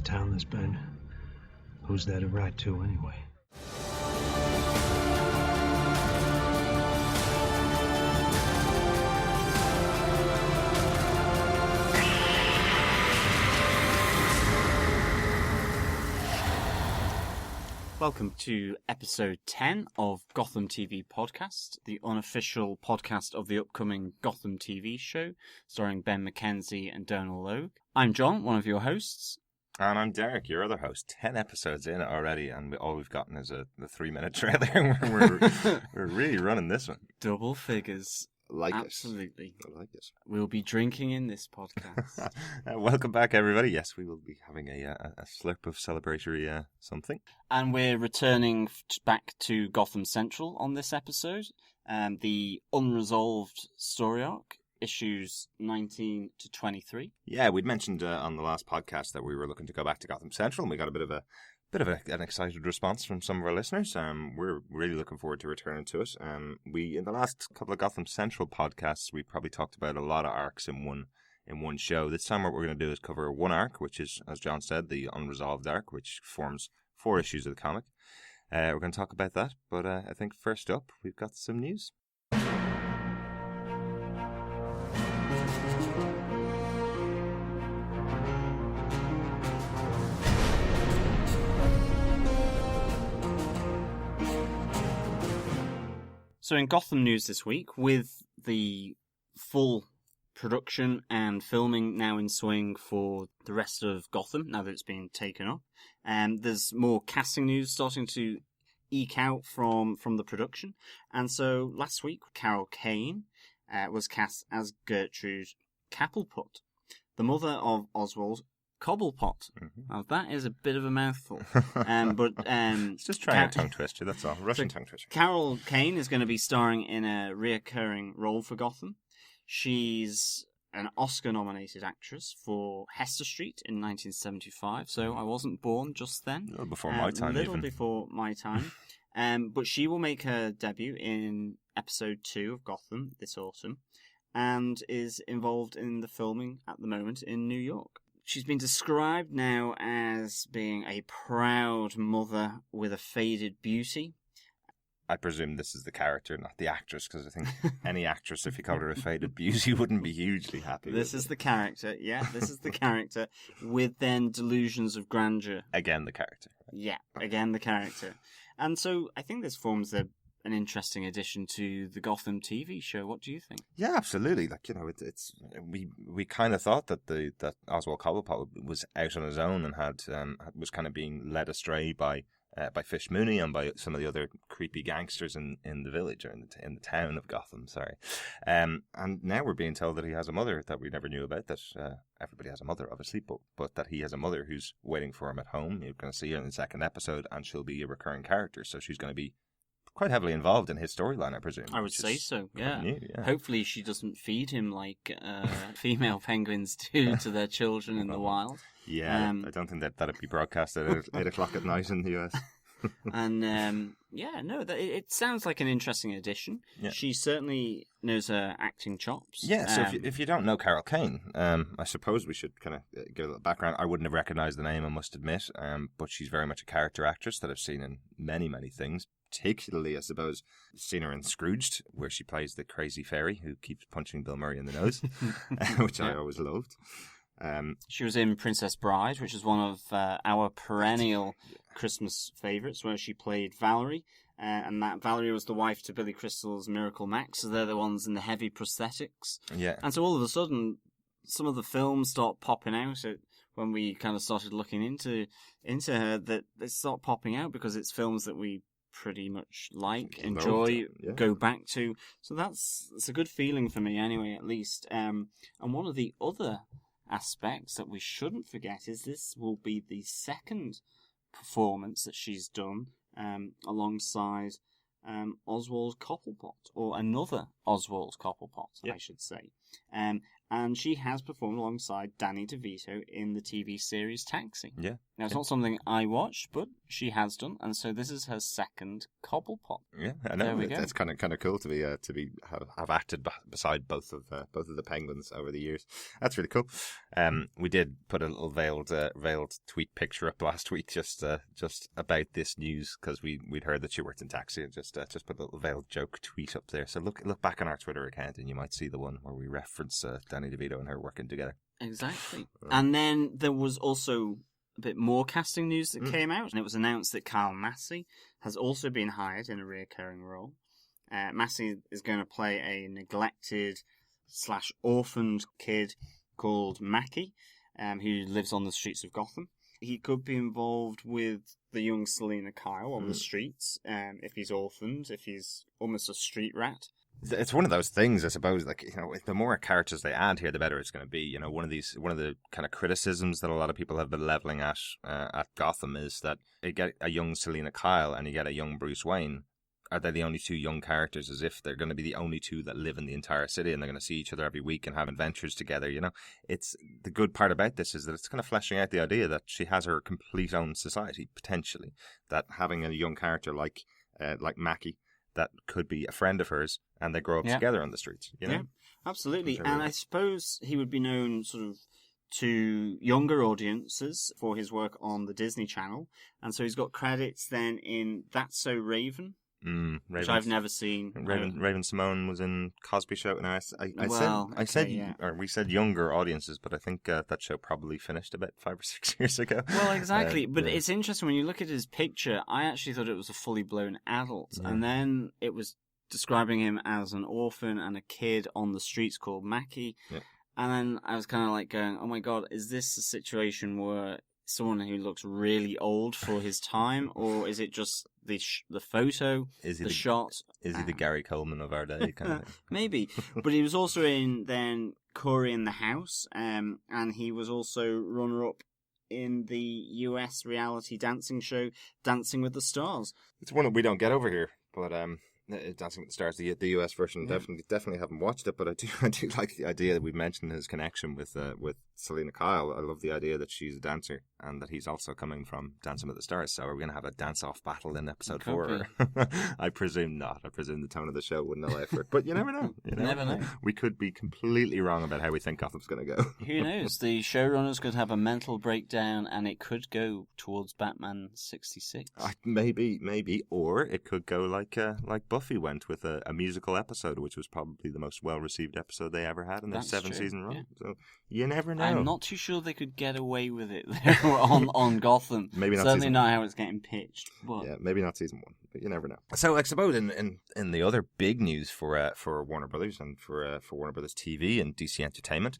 town that's burned. Who's there to write to anyway? Welcome to episode 10 of Gotham TV Podcast, the unofficial podcast of the upcoming Gotham TV show, starring Ben McKenzie and Donal Logue. I'm John, one of your hosts. And I'm Derek, your other host. 10 episodes in already, and all we've gotten is the 3-minute trailer. We're really running this one. Double figures. Absolutely. I like it. We'll be drinking in this podcast. Welcome back, everybody. Yes, we will be having a slurp of celebratory something. And we're returning back to Gotham Central on this episode. The Unresolved story arc, issues 19 to 23. Yeah, we'd mentioned on the last podcast that we were looking to go back to Gotham Central, and we got a bit of an excited response from some of our listeners. We're really looking forward to returning to it. We in the last couple of Gotham Central podcasts, we probably talked about a lot of arcs in one show. This time, what we're going to do is cover one arc, which is, as John said, the Unresolved arc, which forms 4 issues of the comic. We're going to talk about that, but I think first up, we've got some news. So in Gotham news this week, with the full production and filming now in swing for the rest of Gotham, now that it's been taken up, there's more casting news starting to eke out from the production. And so last week, Carol Kane was cast as Gertrude Cappelput, the mother of Oswald Cobblepot. Mm-hmm. Now that is a bit of a mouthful. It's just trying a tongue twister, that's all. Russian tongue twister. Carol Kane is going to be starring in a reoccurring role for Gotham. She's an Oscar-nominated actress for Hester Street in 1975, so I wasn't born just then. A little before my time, before my time. But she will make her debut in episode 2 of Gotham this autumn, and is involved in the filming at the moment in New York. She's been described now as being a proud mother with a faded beauty. I presume this is the character, not the actress, because I think any actress, if you called her a faded beauty, wouldn't be hugely happy. This is the character, this is the character, with then delusions of grandeur. Again, the character. Yeah, again, the character. And so I think this forms an interesting addition to the Gotham TV show. What do you think? Yeah, absolutely. It's we kind of thought that Oswald Cobblepot was out on his own and was kind of being led astray by Fish Mooney and by some of the other creepy gangsters in the village, or in the town of Gotham. Sorry, and now we're being told that he has a mother that we never knew about. That everybody has a mother, obviously, but that he has a mother who's waiting for him at home. You're going to see her in the second episode, and she'll be a recurring character. So she's going to be quite heavily involved in his storyline, I presume. I would say so, yeah. New, yeah. Hopefully she doesn't feed him like female penguins do to their children in the wild. Yeah, I don't think that'd be broadcast at 8 o'clock at night in the US. And it sounds like an interesting addition. Yeah. She certainly knows her acting chops. Yeah, so if you don't know Carol Kane, I suppose we should kind of give a little background. I wouldn't have recognised the name, I must admit, but she's very much a character actress that I've seen in many, many things. Particularly, I suppose, seen her in Scrooged, where she plays the crazy fairy who keeps punching Bill Murray in the nose, which I always loved. She was in Princess Bride, which is one of our perennial Christmas favourites, where she played Valerie, and that Valerie was the wife to Billy Crystal's Miracle Max, so they're the ones in the heavy prosthetics. Yeah. And so all of a sudden, some of the films start popping out when we kind of started looking into her, that they start popping out because it's films that we pretty much enjoy, go back to. So it's a good feeling for me anyway, at least. And one of the other aspects that we shouldn't forget is this will be the second performance that she's done alongside Oswald Cobblepot, or another Oswald Cobblepot, I should say. And she has performed alongside Danny DeVito in the TV series Taxi. Yeah. Now, it's not something I watched, but she has done, and so this is her second Cobblepot. Yeah, I know. There we go. It's kind of cool to have acted beside both of the Penguins over the years. That's really cool. We did put a little veiled tweet picture up last week just about this news because we'd heard that she worked in taxi and just put a little veiled joke tweet up there. So look back on our Twitter account and you might see the one where we reference Danny DeVito and her working together. Exactly. And then there was also a bit more casting news that came out, and it was announced that Kyle Massey has also been hired in a reoccurring role. Massey is going to play a neglected/orphaned kid called Mackie, who lives on the streets of Gotham. He could be involved with the young Selena Kyle on the streets, if he's orphaned, if he's almost a street rat. It's one of those things, I suppose, like, you know, the more characters they add here, the better it's going to be. You know, one of the kind of criticisms that a lot of people have been leveling at Gotham is that you get a young Selena Kyle and you get a young Bruce Wayne. Are they the only two young characters, as if they're going to be the only two that live in the entire city and they're going to see each other every week and have adventures together, you know? It's the good part about this is that it's kind of fleshing out the idea that she has her complete own society, potentially. That having a young character like Mackie, that could be a friend of hers, and they grow up together on the streets. You know? Yeah, absolutely. And I suppose he would be known sort of to younger audiences for his work on the Disney Channel, and so he's got credits then in That's So Raven, which I've never seen. Raven Simone was in Cosby Show, and we said younger audiences, but I think that show probably finished about 5 or 6 years ago. Well, exactly, but it's interesting when you look at his picture. I actually thought it was a fully blown adult, and then it was describing him as an orphan and a kid on the streets called Mackie, and then I was kind of like going, "Oh my god, is this a situation where someone who looks really old for his time, or is it just the photo, shot? Is he the Gary Coleman of our day? Kind of Maybe. But he was also in then Corey in the House, and he was also runner-up in the US reality dancing show Dancing with the Stars. It's one that we don't get over here, but Dancing with the Stars, the US version, definitely haven't watched it, but I do like the idea that we've mentioned his connection with Selena Kyle. I love the idea that she's a dancer and that he's also coming from Dancing with the Stars. So are we going to have a dance-off battle in episode 4? I presume not. I presume the tone of the show wouldn't allow for it. But you never know. You never know. We could be completely wrong about how we think Gotham's going to go. Who knows? The showrunners could have a mental breakdown and it could go towards Batman 66. Maybe. Or it could go like Buffy went with a musical episode, which was probably the most well-received episode they ever had in their 7-season run. Yeah. So you never know. I'm not too sure they could get away with it there on Gotham. Maybe not. Certainly not how it's getting pitched. But... yeah, maybe not season 1, but you never know. So I suppose in the other big news for Warner Brothers and for Warner Brothers TV and DC Entertainment,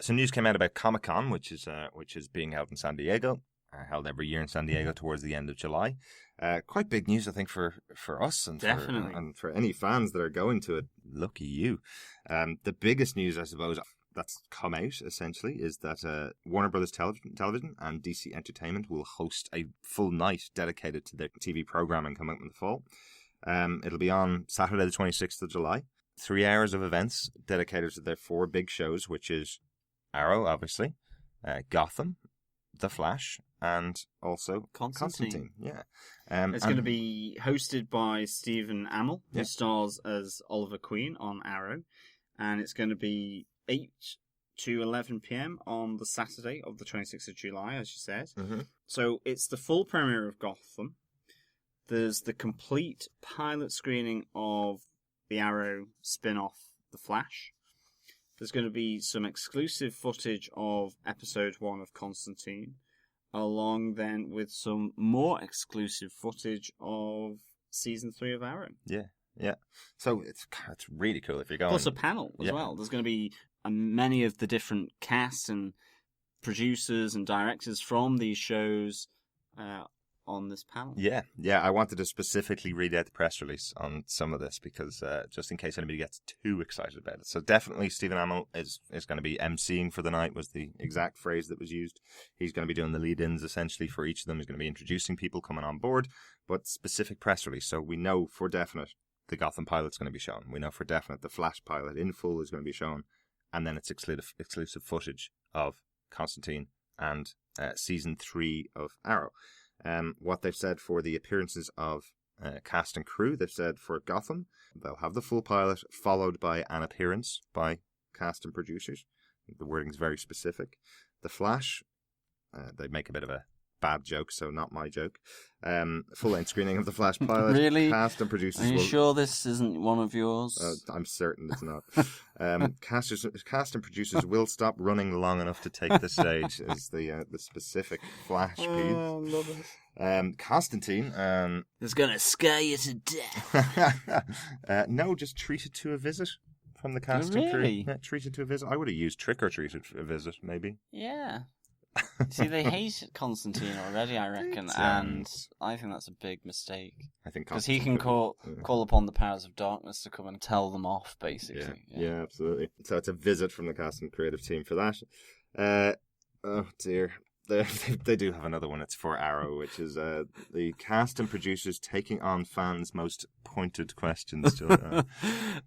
some news came out about Comic-Con, which is being held in San Diego. Held every year in San Diego towards the end of July. Quite big news, I think, for us and for any fans that are going to it. Lucky you. The biggest news, I suppose, that's come out essentially is that Warner Brothers Television and DC Entertainment will host a full night dedicated to their TV programming coming up in the fall. It'll be on Saturday the 26th of July. 3 hours of events dedicated to their 4 big shows, which is Arrow, obviously, Gotham, The Flash, and also Constantine. Yeah. It's going to be hosted by Stephen Amell, who stars as Oliver Queen on Arrow. And it's going to be 8 to 11 p.m. on the Saturday of the 26th of July, as you said. Mm-hmm. So it's the full premiere of Gotham. There's the complete pilot screening of the Arrow spin-off, The Flash. There's going to be some exclusive footage of episode 1 of Constantine, along then with some more exclusive footage of season 3 of Arrow. Yeah. So it's really cool if you're going. Plus a panel as well. There's going to be many of the different cast and producers and directors from these shows on this panel. Yeah. I wanted to specifically read out the press release on some of this because just in case anybody gets too excited about it. So definitely Stephen Amell is going to be emceeing for the night, was the exact phrase that was used. He's going to be doing the lead-ins essentially for each of them. He's going to be introducing people coming on board, but specific press release. So we know for definite the Gotham pilot's going to be shown. We know for definite the Flash pilot in full is going to be shown. And then it's exclusive footage of Constantine and season 3 of Arrow. What they've said for the appearances of cast and crew, they've said for Gotham, they'll have the full pilot followed by an appearance by cast and producers. The wording's very specific. The Flash, they make a bit of a bad joke, so not my joke. Full-length screening of the Flash pilot. Really? Cast and producers. Are you sure this isn't one of yours? I'm certain it's not. Cast and producers will stop running long enough to take the stage. Is the specific Flash piece. Oh, I love it. Constantine. It's gonna scare you to death. No, just treated to a visit from the cast and crew. Really? Yeah, treated to a visit. I would have used trick or treated a visit, maybe. Yeah. See, they hate Constantine already, I reckon, and I think that's a big mistake. I think because he can call upon the powers of darkness to come and tell them off, basically. Yeah, absolutely. So it's a visit from the cast and creative team for that. Oh dear. They do have another one. It's for Arrow, which is the cast and producers taking on fans' most pointed questions.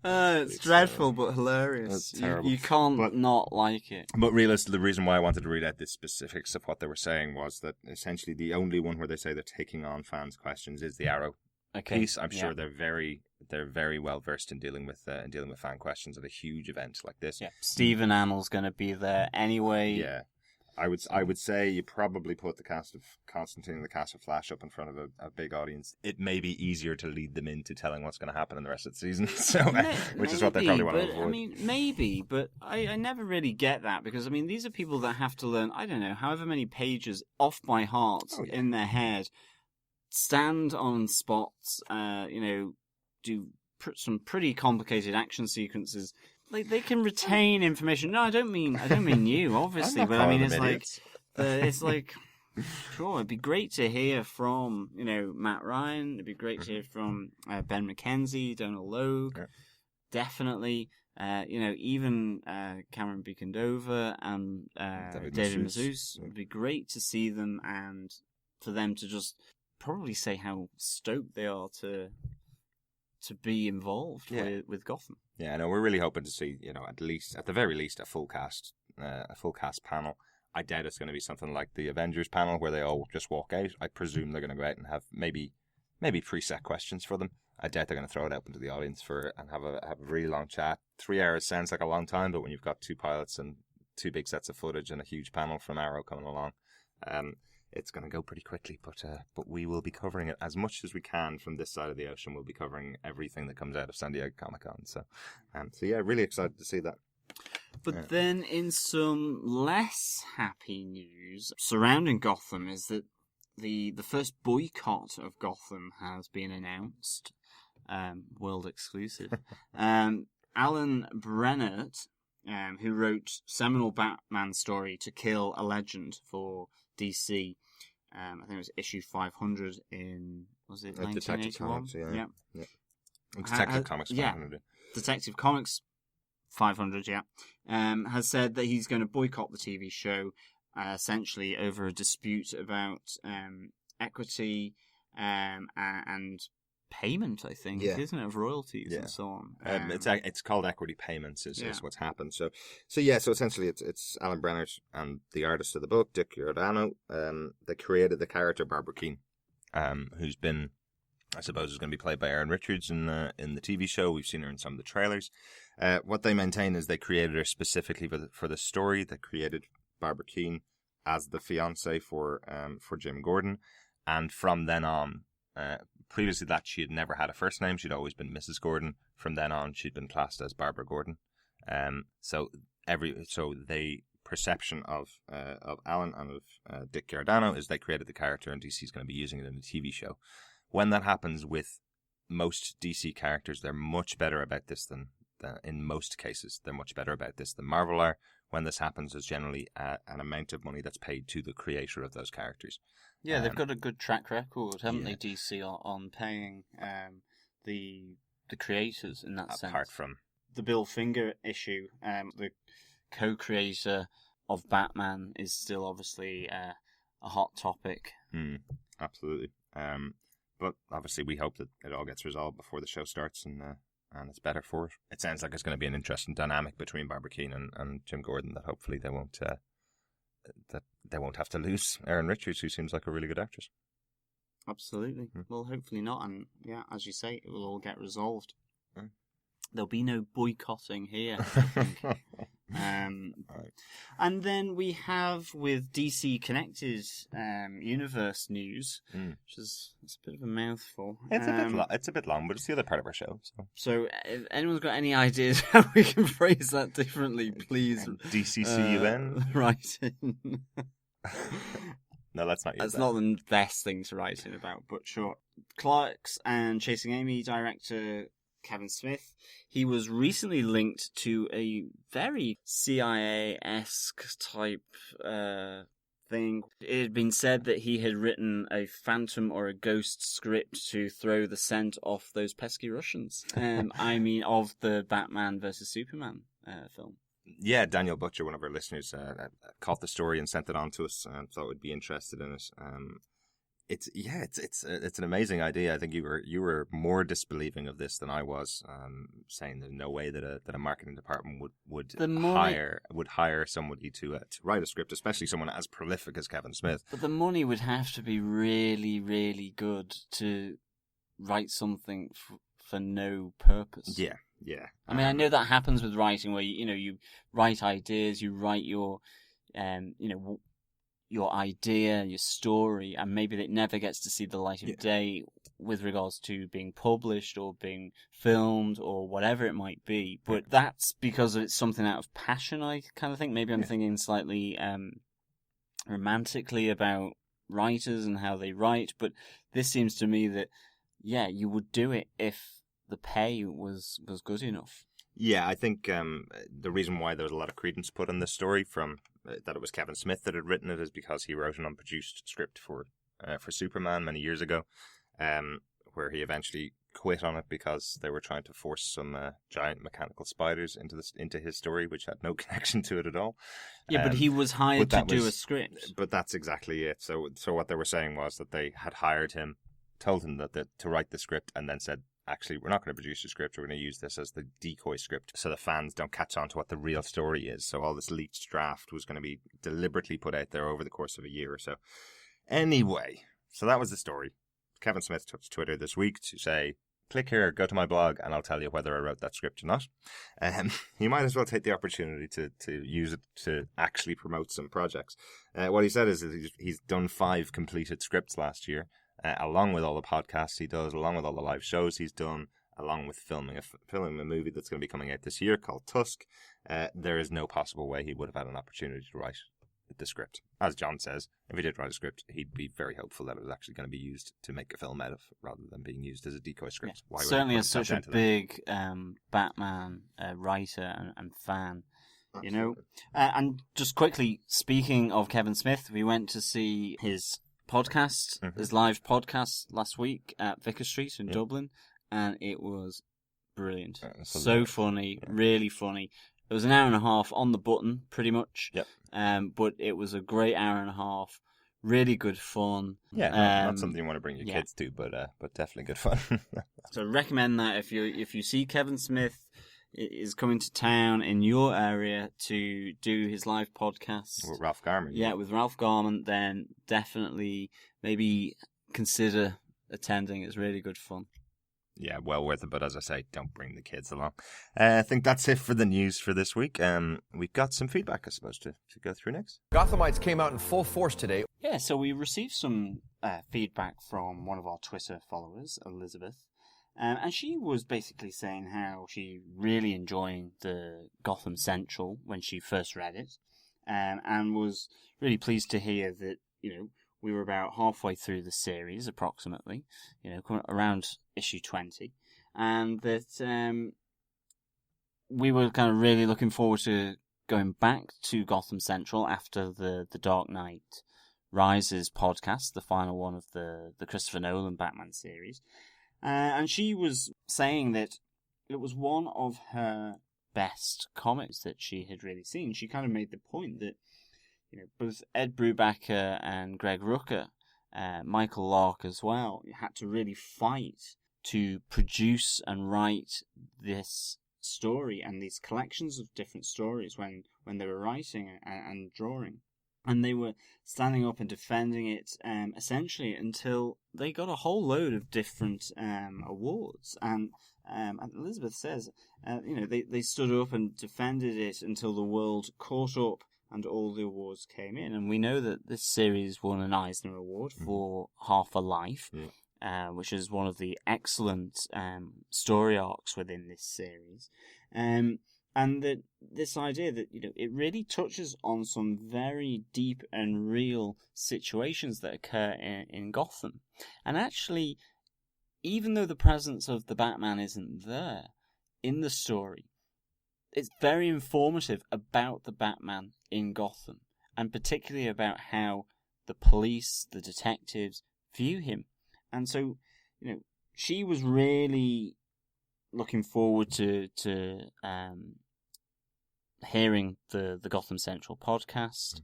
It's dreadful but hilarious. It's terrible. You can't not like it. But realistically, the reason why I wanted to read out the specifics of what they were saying was that essentially the only one where they say they're taking on fans' questions is the Arrow piece. I'm sure they're very well versed in dealing with fan questions at a huge event like this. Yeah. Stephen Amell's going to be there anyway. Yeah. I would say you probably put the cast of Constantine and the cast of Flash up in front of a big audience. It may be easier to lead them into telling what's going to happen in the rest of the season, which is what they probably want to avoid. I mean, maybe, but I never really get that because, I mean, these are people that have to learn, I don't know, however many pages off by heart in their head, stand on spots, do some pretty complicated action sequences. Like they can retain information. No, I don't mean you, obviously, but I mean it's like, sure, it'd be great to hear from Matt Ryan. It'd be great to hear from Ben McKenzie, Donald Logue, definitely. Even Cameron Bicondova and David Mazouz. It'd be great to see them and for them to just probably say how stoked they are to be involved with Gotham. Yeah, no, we're really hoping to see, at the very least, a full cast panel. I doubt it's going to be something like the Avengers panel where they all just walk out. I presume they're going to go out and have maybe preset questions for them. I doubt they're going to throw it open to the audience and have a really long chat. 3 hours sounds like a long time, but when you've got 2 pilots and 2 big sets of footage and a huge panel from Arrow coming along, it's going to go pretty quickly, but we will be covering it as much as we can from this side of the ocean. We'll be covering everything that comes out of San Diego Comic-Con. So yeah, really excited to see that. But then in some less happy news surrounding Gotham is that the first boycott of Gotham has been announced, world exclusive. Alan Brennert, who wrote seminal Batman story To Kill a Legend for DC, I think it was issue 500 in, was it 1981? Yeah. Detective Comics 500. Yeah. Detective Comics 500, has said that he's going to boycott the TV show, essentially over a dispute about equity and payment, I think, isn't it, of royalties and so on. It's called equity payments is what's happened. So essentially it's Alan Brennert and the artist of the book, Dick Giordano. They created the character Barbara Keene, who's been, I suppose, is going to be played by Erin Richards in the TV show. We've seen her in some of the trailers. What they maintain is they created her specifically for the story. They created Barbara Keene as the fiancée for Jim Gordon, and from then on, previously that she had never had a first name. She'd always been Mrs. Gordon. From then on, she'd been classed as Barbara Gordon. So the perception of Alan and of Dick Giordano is they created the character, and DC's going to be using it in the TV show. When that happens with most DC characters, they're much better about this than in most cases. They're much better about this than Marvel are. When this happens, there's generally an amount of money that's paid to the creator of those characters. Yeah, they've got a good track record, haven't they, DC, on paying the creators in that sense. Apart from the Bill Finger issue, the co-creator of Batman is still obviously a hot topic. Absolutely. But obviously we hope that it all gets resolved before the show starts and it's better for it. It sounds like it's going to be an interesting dynamic between Barbara Keene and Jim Gordon that hopefully they won't have to lose Erin Richards, who seems like a really good actress. Absolutely. Well, hopefully not. And yeah, as you say, it will all get resolved. Mm. There'll be no boycotting here, I think. Right. And then we have with DC Connected Universe news, which is it's a bit of a mouthful. It's a bit long, but it's the other part of our show. So if anyone's got any ideas how we can phrase that differently, please DCCUN? write in. No, let's not use That's that. not the best thing to write in about, but sure. Clerks and Chasing Amy director Kevin Smith, he was recently linked to a very CIA-esque type thing. It had been said that he had written a phantom or a ghost script to throw the scent off those pesky Russians. I mean, of the Batman versus Superman film. Yeah, Daniel Butcher, one of our listeners, caught the story and sent it on to us, and thought we'd be interested in it. It's an amazing idea. I think you were more disbelieving of this than I was, saying there's no way that a marketing department would hire somebody to write a script, especially someone as prolific as Kevin Smith. But the money would have to be really, really good to write something for no purpose. Yeah. I mean, I know that happens with writing, where you write ideas, you write your idea, your story, and maybe it never gets to see the light of day with regards to being published or being filmed or whatever it might be. But that's because it's something out of passion, I kind of think. Maybe I'm thinking slightly romantically about writers and how they write, but this seems to me that, you would do it if the pay was good enough. Yeah, I think the reason why there was a lot of credence put on this story from that it was Kevin Smith that had written it is because he wrote an unproduced script for Superman many years ago, where he eventually quit on it because they were trying to force some giant mechanical spiders into his story, which had no connection to it at all. Yeah, but he was hired to do a script. But that's exactly it. So what they were saying was that they had hired him, told him that to write the script, and then said, actually, we're not going to produce a script. We're going to use this as the decoy script so the fans don't catch on to what the real story is. So all this leaked draft was going to be deliberately put out there over the course of a year or so. Anyway, so that was the story. Kevin Smith took to Twitter this week to say, click here, go to my blog, and I'll tell you whether I wrote that script or not. You might as well take the opportunity to use it to actually promote some projects. What he said is that he's done 5 completed scripts last year. Along with all the podcasts he does, along with all the live shows he's done, along with filming a movie that's going to be coming out this year called Tusk, there is no possible way he would have had an opportunity to write the script. As John says, if he did write a script, he'd be very hopeful that it was actually going to be used to make a film out of, rather than being used as a decoy script. Yeah. Certainly as such a big Batman writer and fan. Absolutely. And just quickly, speaking of Kevin Smith, we went to see his podcast, his live podcast last week at Vicar Street in Dublin, and it was brilliant. So funny, really funny. It was an hour and a half on the button, pretty much. Yep. But it was a great hour and a half. Really good fun. Yeah, not something you want to bring your kids to, but definitely good fun. So recommend that if you see Kevin Smith is coming to town in your area to do his live podcast. With Ralph Garman. Yeah, with Ralph Garman, then definitely maybe consider attending. It's really good fun. Yeah, well worth it, but as I say, don't bring the kids along. I think that's it for the news for this week. We've got some feedback, I suppose, to go through next. Gothamites came out in full force today. Yeah, so we received some feedback from one of our Twitter followers, Elizabeth. And she was basically saying how she really enjoying the Gotham Central when she first read it, and was really pleased to hear that, we were about halfway through the series, approximately, around issue 20, and that we were kind of really looking forward to going back to Gotham Central after the Dark Knight Rises podcast, the final one of the Christopher Nolan Batman series. And she was saying that it was one of her best comics that she had really seen. She kind of made the point that, both Ed Brubaker and Greg Rucka, Michael Lark as well, had to really fight to produce and write this story and these collections of different stories when they were writing and drawing. And they were standing up and defending it, essentially until they got a whole load of different awards. And Elizabeth says, they stood up and defended it until the world caught up and all the awards came in. And we know that this series won an Eisner Award for Half a Life, which is one of the excellent story arcs within this series. And that this idea that, it really touches on some very deep and real situations that occur in Gotham. And actually, even though the presence of the Batman isn't there in the story, it's very informative about the Batman in Gotham, and particularly about how the police, the detectives, view him. And so, she was really looking forward to hearing the Gotham Central podcast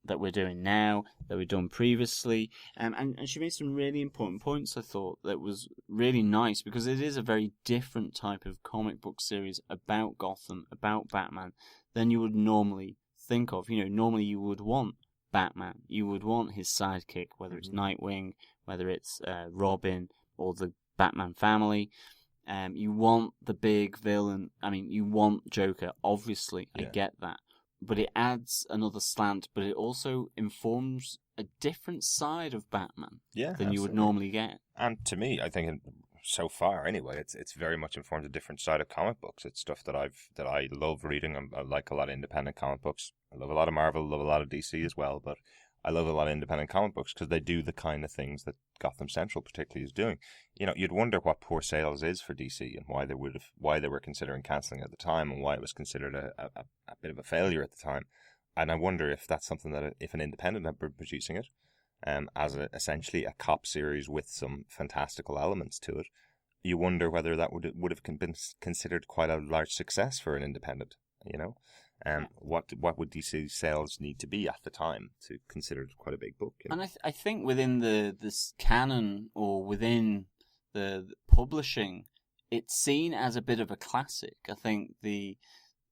that we're doing now, that we've done previously, and she made some really important points, I thought, that was really nice, because it is a very different type of comic book series about Gotham, about Batman, than you would normally think of. Normally you would want Batman, you would want his sidekick, whether it's Nightwing, whether it's Robin, or the Batman family. You want the big villain. I mean, you want Joker, obviously. Yeah. I get that. But it adds another slant, but it also informs a different side of Batman than you would normally get. And to me, I think, so far anyway, it's very much informed a different side of comic books. It's stuff that I love reading. I like a lot of independent comic books. I love a lot of Marvel, love a lot of DC as well, but I love a lot of independent comic books because they do the kind of things that Gotham Central particularly is doing. You'd wonder what poor sales is for DC and why they were considering cancelling at the time, and why it was considered a bit of a failure at the time. And I wonder if that's something that, if an independent had been producing it, as essentially a cop series with some fantastical elements to it, you wonder whether that would have been considered quite a large success for an independent. What would DC sales need to be at the time to consider it quite a big book? And I think within this canon, or within the publishing, it's seen as a bit of a classic. I think the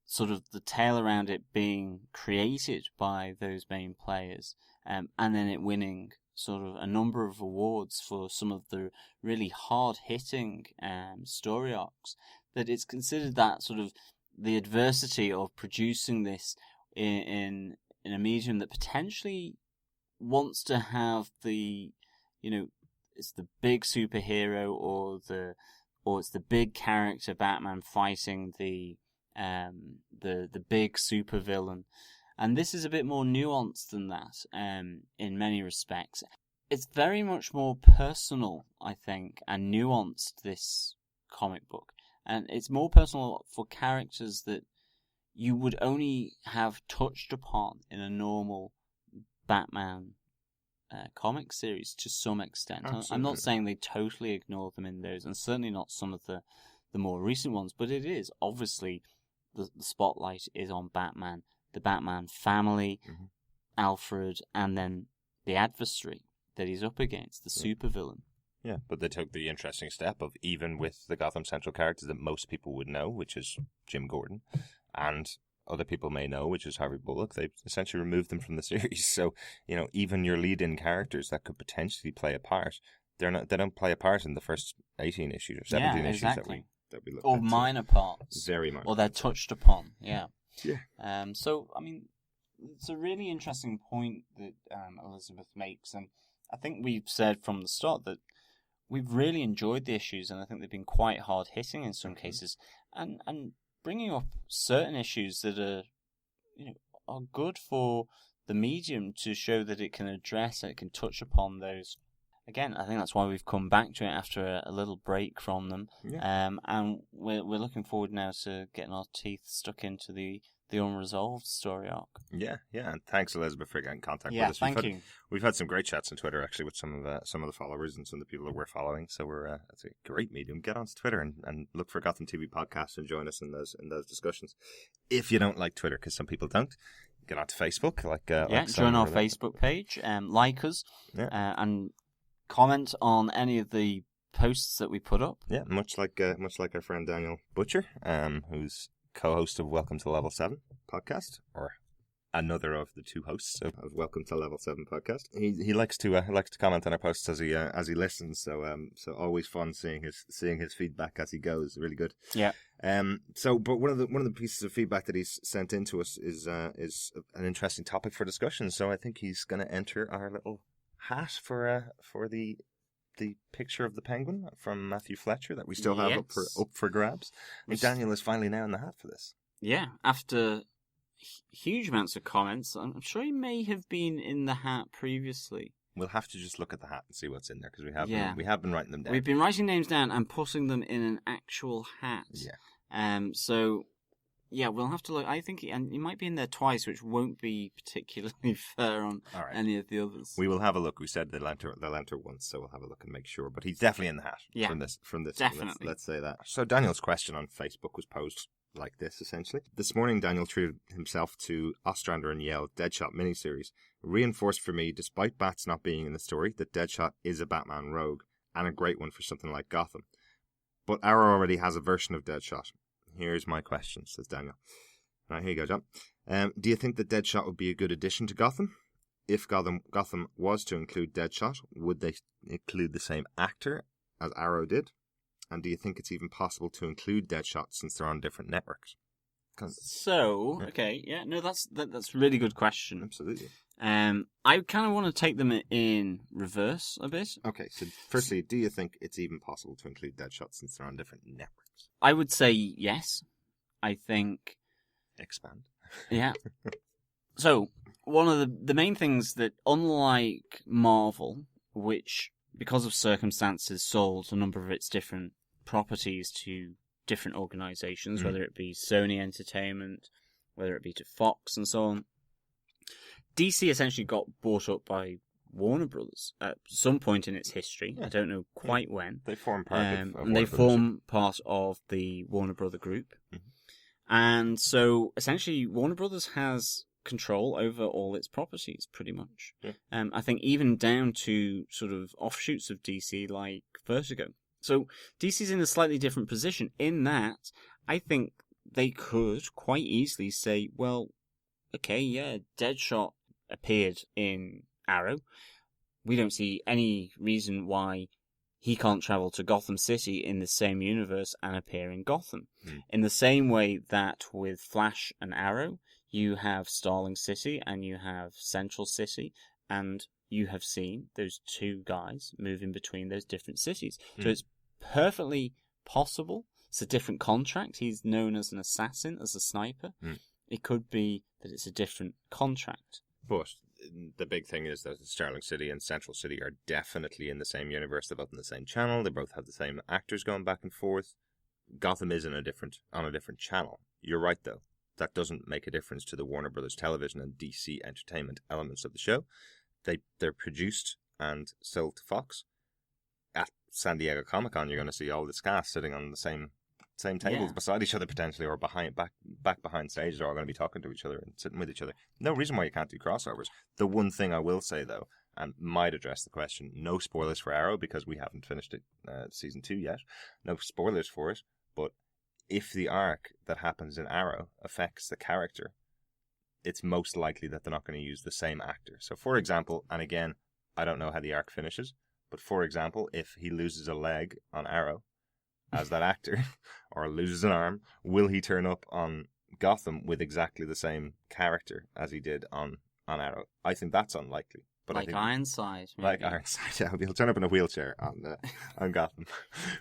sort of the tale around it being created by those main players, and then it winning sort of a number of awards for some of the really hard-hitting story arcs, that it's considered that sort of the adversity of producing this in a medium that potentially wants to have the, it's the big superhero, or it's the big character Batman fighting the big supervillain. And this is a bit more nuanced than that, in many respects. It's very much more personal, I think, and nuanced, this comic book. And it's more personal for characters that you would only have touched upon in a normal Batman comic series to some extent. Absolutely. I'm not saying they totally ignore them in those, and certainly not some of the more recent ones, but it is, obviously, the spotlight is on Batman, the Batman family, Alfred, and then the adversary that he's up against, the supervillain. Yeah, but they took the interesting step of, even with the Gotham Central characters that most people would know, which is Jim Gordon, and other people may know, which is Harvey Bullock, they essentially removed them from the series. So, even your lead-in characters that could potentially play a part, they don't play a part in the first 18 issues or 17 issues that we looked at. Or minor parts. Very minor. Or they're touched upon, yeah. Yeah. So, I mean, it's a really interesting point that Elizabeth makes, and I think we've said from the start that we've really enjoyed the issues, and I think they've been quite hard-hitting in some cases, and bringing up certain issues that are good for the medium to show that it can address and it can touch upon those. Again, I think that's why we've come back to it after a little break from them, and we're looking forward now to getting our teeth stuck into the Unresolved story arc. Yeah, and thanks, Elizabeth, for getting in contact with us. Thank you. We've had some great chats on Twitter, actually, with some of the followers and some of the people that we're following. So it's a great medium. Get on Twitter and look for Gotham TV Podcast and join us in those discussions. If you don't like Twitter, because some people don't, get onto Facebook. Join our Facebook page, like us, and comment on any of the posts that we put up. Yeah, much like our friend Daniel Butcher, who's co-host of Welcome to Level 7 podcast, or another of the two hosts of Welcome to Level 7 Podcast. He likes to comment on our posts as he listens. So always fun seeing his feedback as he goes. Really good. Yeah. But one of the pieces of feedback that he's sent in to us is an interesting topic for discussion. So I think he's going to enter our little hat for the picture of the penguin from Matthew Fletcher that we still have up for grabs. And Daniel is finally now in the hat for this. Yeah, after huge amounts of comments, I'm sure he may have been in the hat previously. We'll have to just look at the hat and see what's in there because we have been writing them down. We've been writing names down and putting them in an actual hat. Yeah. So yeah, we'll have to look. I think he might be in there twice, which won't be particularly fair on any of the others. We will have a look. We said they'll enter once, so we'll have a look and make sure. But he's definitely in the hat from this. Definitely. Let's say that. So Daniel's question on Facebook was posed like this, essentially. This morning, Daniel treated himself to Ostrander and Yale Deadshot miniseries. Reinforced for me, despite Bats not being in the story, that Deadshot is a Batman rogue, and a great one for something like Gotham. But Arrow already has a version of Deadshot. Here's my question, says Daniel. Right, here you go, John. Do you think that Deadshot would be a good addition to Gotham? If Gotham was to include Deadshot, would they include the same actor as Arrow did? And do you think it's even possible to include Deadshot since they're on different networks? So, okay, yeah, no, that's a really good question. Absolutely. I kind of want to take them in reverse a bit. Okay, so firstly, do you think it's even possible to include Deadshot since they're on different networks? I would say yes. I think... Expand. Yeah. So, one of the main things that, unlike Marvel, which, because of circumstances, sold a number of its different properties to different organizations, whether it be Sony Entertainment, whether it be to Fox and so on, DC essentially got bought up by Warner Brothers at some point in its history. I don't know quite when. They form part part of the Warner Brother group. And so essentially Warner Brothers has control over all its properties pretty much. I think even down to sort of offshoots of DC like Vertigo. So DC's in a slightly different position in that I think they could quite easily say, well, okay, yeah, Deadshot appeared in Arrow. We don't see any reason why he can't travel to Gotham City in the same universe and appear in Gotham. In the same way that with Flash and Arrow, you have Starling City and you have Central City, and you have seen those two guys moving between those different cities. So it's perfectly possible. It's a different contract. He's known as an assassin, as a sniper. It could be that it's a different contract. But the big thing is that Starling City and Central City are definitely in the same universe. They're both in the same channel. They both have the same actors going back and forth. Gotham is on a different channel. You're right, though. That doesn't make a difference to the Warner Brothers Television and DC Entertainment elements of the show. They're produced and sold to Fox. At San Diego Comic-Con, you're going to see all this cast sitting on the same tables beside each other potentially, or back behind stage. They're all going to be talking to each other and sitting with each other. No reason why you can't do crossovers. The one thing I will say, though, and might address the question, no spoilers for Arrow because we haven't finished it season 2 yet. No spoilers for it, but if the arc that happens in Arrow affects the character, it's most likely that they're not going to use the same actor. So, for example, and again, I don't know how the arc finishes, but for example, if he loses a leg on Arrow as that actor, or loses an arm, will he turn up on Gotham with exactly the same character as he did on Arrow? I think that's unlikely. But like Ironside. Maybe. Like Ironside, yeah. He'll turn up in a wheelchair on Gotham.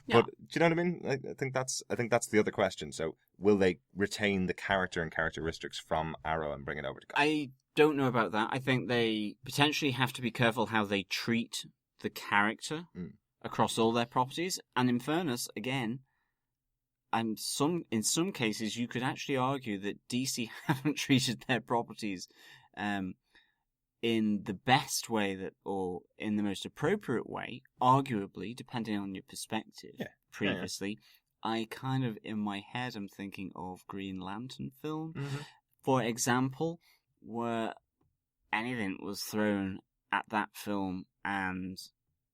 But do you know what I mean? I think that's the other question. So will they retain the character and characteristics from Arrow and bring it over to Gotham? I don't know about that. I think they potentially have to be careful how they treat the character across all their properties. And in fairness, again, in some cases you could actually argue that DC haven't treated their properties in the best way or in the most appropriate way, arguably, depending on your perspective. Previously, I kind of, in my head, I'm thinking of Green Lantern film, for example, where anything was thrown at that film and,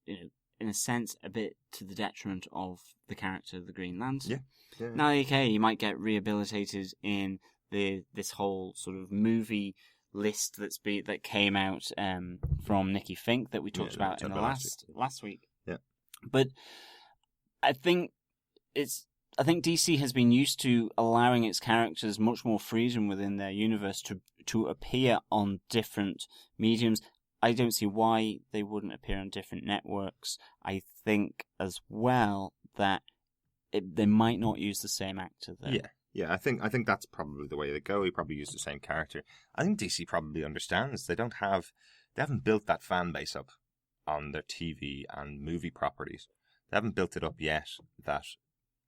in a sense, a bit to the detriment of the character of the Green Lantern. Now, okay, you might get rehabilitated in this whole sort of movie list that came out from Nikki Fink that we talked about in the last week. Yeah, but I think DC has been used to allowing its characters much more freedom within their universe to appear on different mediums. I don't see why they wouldn't appear on different networks. I think as well that they might not use the same actor there. Yeah. I think that's probably the way they go. He probably used the same character. I think DC probably understands they haven't built that fan base up on their TV and movie properties. They haven't built it up yet that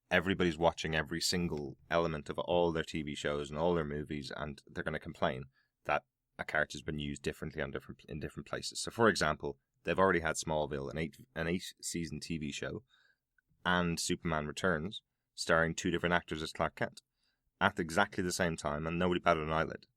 everybody's watching every single element of all their TV shows and all their movies, and they're going to complain that a character's been used differently in different places. So, for example, they've already had Smallville, an 8-season TV show, and Superman Returns, starring 2 different actors as Clark Kent at exactly the same time, and nobody batted an eyelid.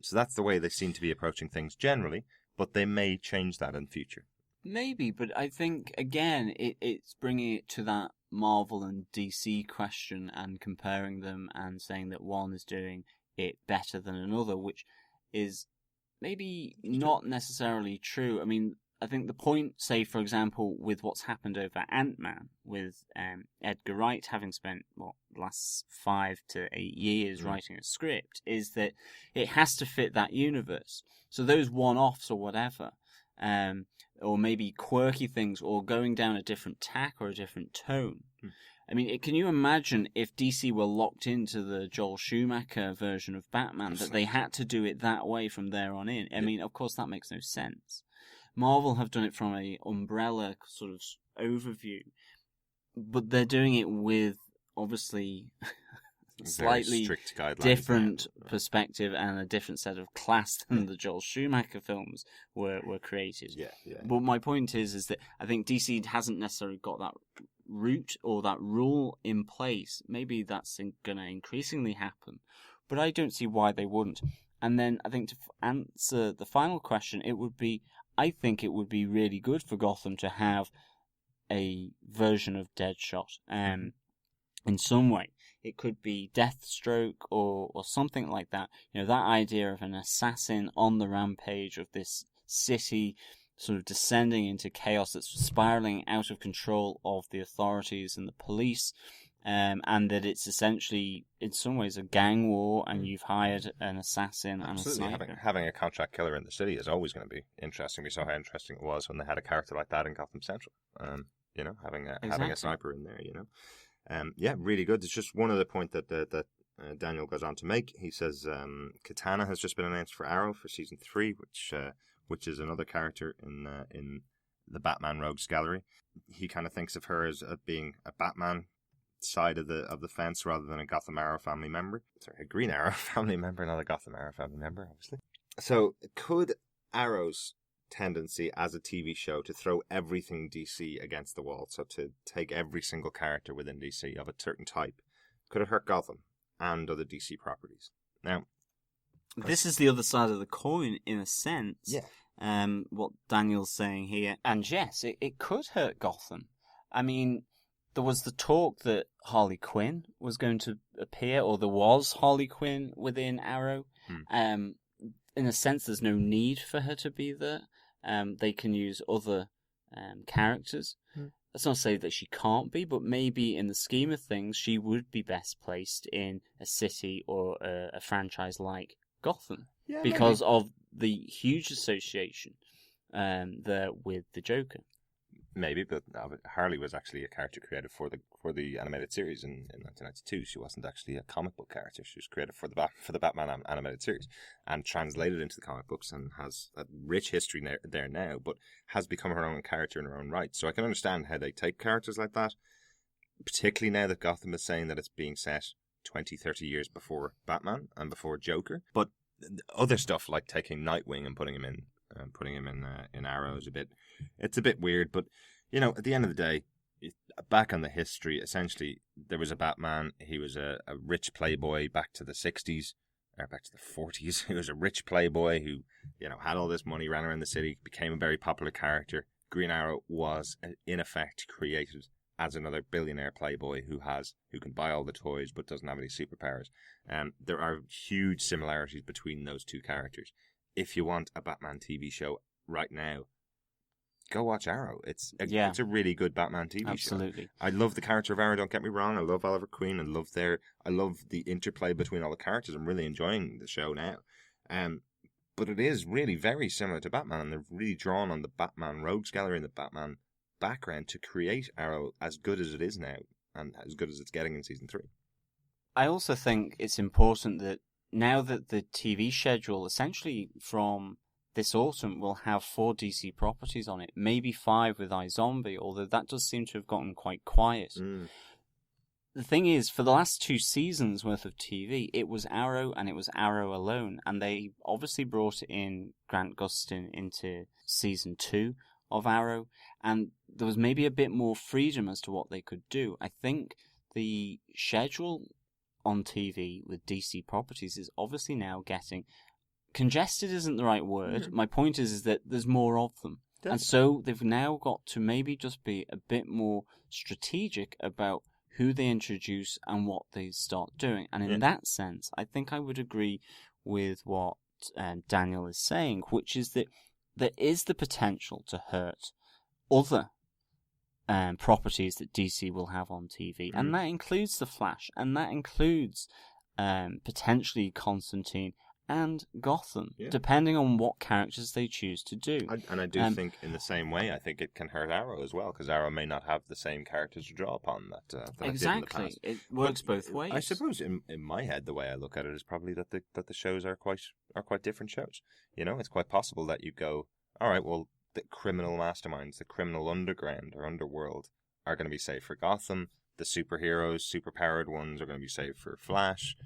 So that's the way they seem to be approaching things generally, but they may change that in future. Maybe, but I think, again, it's bringing it to that Marvel and DC question and comparing them and saying that one is doing it better than another, which is maybe not necessarily true. I mean, I think the point, say, for example, with what's happened over Ant-Man, with Edgar Wright having spent, the last 5 to 8 years writing a script, is that it has to fit that universe. So those one-offs or whatever, or maybe quirky things, or going down a different tack or a different tone. I mean, can you imagine if DC were locked into the Joel Schumacher version of Batman, that they had to do it that way from there on in? I mean, of course, that makes no sense. Marvel have done it from a umbrella sort of overview, but they're doing it with, obviously, slightly different perspective and a different set of class than the Joel Schumacher films were created. Yeah. But my point is that I think DC hasn't necessarily got that route or that rule in place. Maybe that's going to increasingly happen, but I don't see why they wouldn't. And then I think to answer the final question, I think it would be really good for Gotham to have a version of Deadshot. In some way, it could be Deathstroke or something like that. That idea of an assassin on the rampage of this city, sort of descending into chaos that's spiraling out of control of the authorities and the police, and that it's essentially, in some ways, a gang war, and you've hired an assassin and a sniper. Having a contract killer in the city is always going to be interesting. We saw how interesting it was when they had a character like that in Gotham Central. Having a sniper in there. Really good. It's just one other point that Daniel goes on to make. He says Katana has just been announced for Arrow for season 3, which is another character in the Batman Rogues Gallery. He kind of thinks of her as being a Batman side of the fence rather than a Gotham Arrow family member. Sorry, a Green Arrow family member, not a Gotham Arrow family member, obviously. So, could Arrow's tendency as a TV show to throw everything DC against the wall, so to take every single character within DC of a certain type, could it hurt Gotham and other DC properties? Now, this is the other side of the coin, in a sense. Yeah. What Daniel's saying here. And yes, it could hurt Gotham. I mean, there was the talk that Harley Quinn was going to appear, or there was Harley Quinn within Arrow. In a sense, there's no need for her to be there. They can use other characters. That's not to say that she can't be, but maybe in the scheme of things, she would be best placed in a city or a franchise like Gotham, because of the huge association there with the Joker. Maybe, but Harley was actually a character created for the animated series in 1992. She wasn't actually a comic book character. She was created for the Batman animated series and translated into the comic books, and has a rich history there now, but has become her own character in her own right. So I can understand how they take characters like that, particularly now that Gotham is saying that it's being set 20, 30 years before Batman and before Joker. But other stuff like taking Nightwing and putting him in Arrow is it's a bit weird. But at the end of the day, back on the history, essentially there was a Batman. He was a rich playboy back to the 60s or back to the 40s. He was a rich playboy who had all this money, ran around the city, became a very popular character. Green Arrow was in effect created as another billionaire playboy who can buy all the toys but doesn't have any superpowers. There are huge similarities between those two characters. If you want a Batman TV show right now, go watch Arrow. It's a really good Batman TV show. Absolutely. I love the character of Arrow, don't get me wrong. I love Oliver Queen. I love the interplay between all the characters. I'm really enjoying the show now. But it is really very similar to Batman, and they've really drawn on the Batman rogues gallery and the Batman background to create Arrow as good as it is now, and as good as it's getting in season 3. I also think it's important that now that the TV schedule, essentially from this autumn, will have 4 DC properties on it, maybe 5 with iZombie, although that does seem to have gotten quite quiet. The thing is, for the last 2 seasons worth of TV, it was Arrow and it was Arrow alone, and they obviously brought in Grant Gustin into season 2 of Arrow, and there was maybe a bit more freedom as to what they could do. I think the schedule on TV with DC properties is obviously now getting congested. Isn't the right word. My point is that there's more of them. Definitely. And so they've now got to maybe just be a bit more strategic about who they introduce and what they start doing. And in that sense, I think I would agree with what Daniel is saying, which is that there is the potential to hurt other properties that DC will have on TV. And that includes The Flash, and that includes potentially Constantine and Gotham, depending on what characters they choose to do. And I do think, in the same way, I think it can hurt Arrow as well, because Arrow may not have the same characters to draw upon that exactly. It did in the past. It works both ways. I suppose, in my head, the way I look at it is probably that the shows are quite different shows. You know, it's quite possible that you go, all right, well, the criminal masterminds, the criminal underground or underworld are going to be saved for Gotham. The superheroes, superpowered ones are going to be saved for Flash.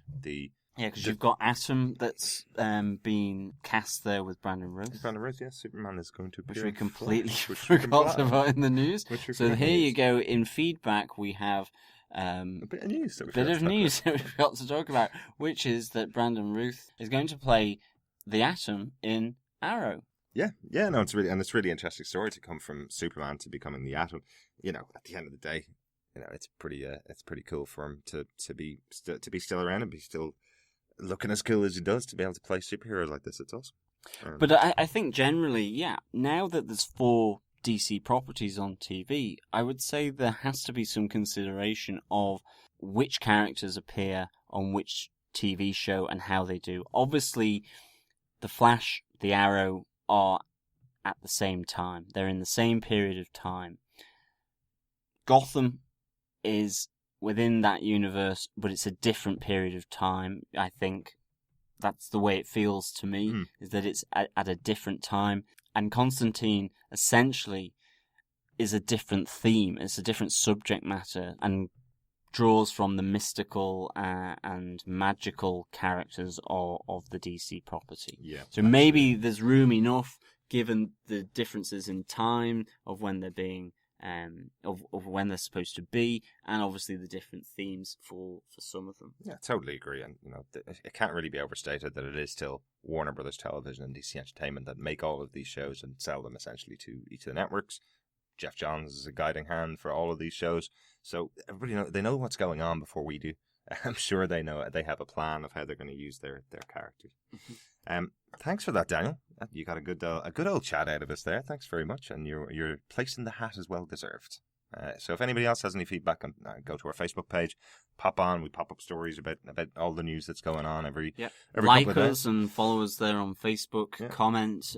Because you've got Atom that's been cast there with Brandon Routh. Brandon Routh, yes. Superman is going to appear. Which we completely forgot about in the news. So here you go. In feedback, we have a bit of news that we forgot to talk about, which is that Brandon Routh is going to play the Atom in Arrow. Yeah, no, it's really interesting story to come from Superman to becoming the Atom. You know, at the end of the day, you know, it's pretty cool for him to be still around and be still looking as cool as he does, to be able to play superheroes like this. It's awesome. But I think generally, now that there's 4 DC properties on TV, I would say there has to be some consideration of which characters appear on which TV show and how they do. Obviously, the Flash, the Arrow are at the same time. They're in the same period of time. Gotham is within that universe, but it's a different period of time. I think that's the way it feels to me, is that it's at a different time. And Constantine essentially is a different theme. It's a different subject matter and draws from the mystical and magical characters of the DC property. Yeah, so maybe there's room enough, given the differences in time of when they're being of when they're supposed to be, and obviously the different themes for some of them. Yeah, totally agree. And you know, it can't really be overstated that it is still Warner Brothers Television and DC Entertainment that make all of these shows and sell them essentially to each of the networks. Jeff Johns is a guiding hand for all of these shows, so everybody they know what's going on before we do. I'm sure they know it. They have a plan of how they're going to use their characters. Thanks for that, Daniel. You got a good old chat out of us there. Thanks very much, and your place in the hat is well deserved. So if anybody else has any feedback, go to our Facebook page. Pop on. We pop up stories about all the news that's going on every like couple of us days. And follow us there on Facebook. Yeah. Comment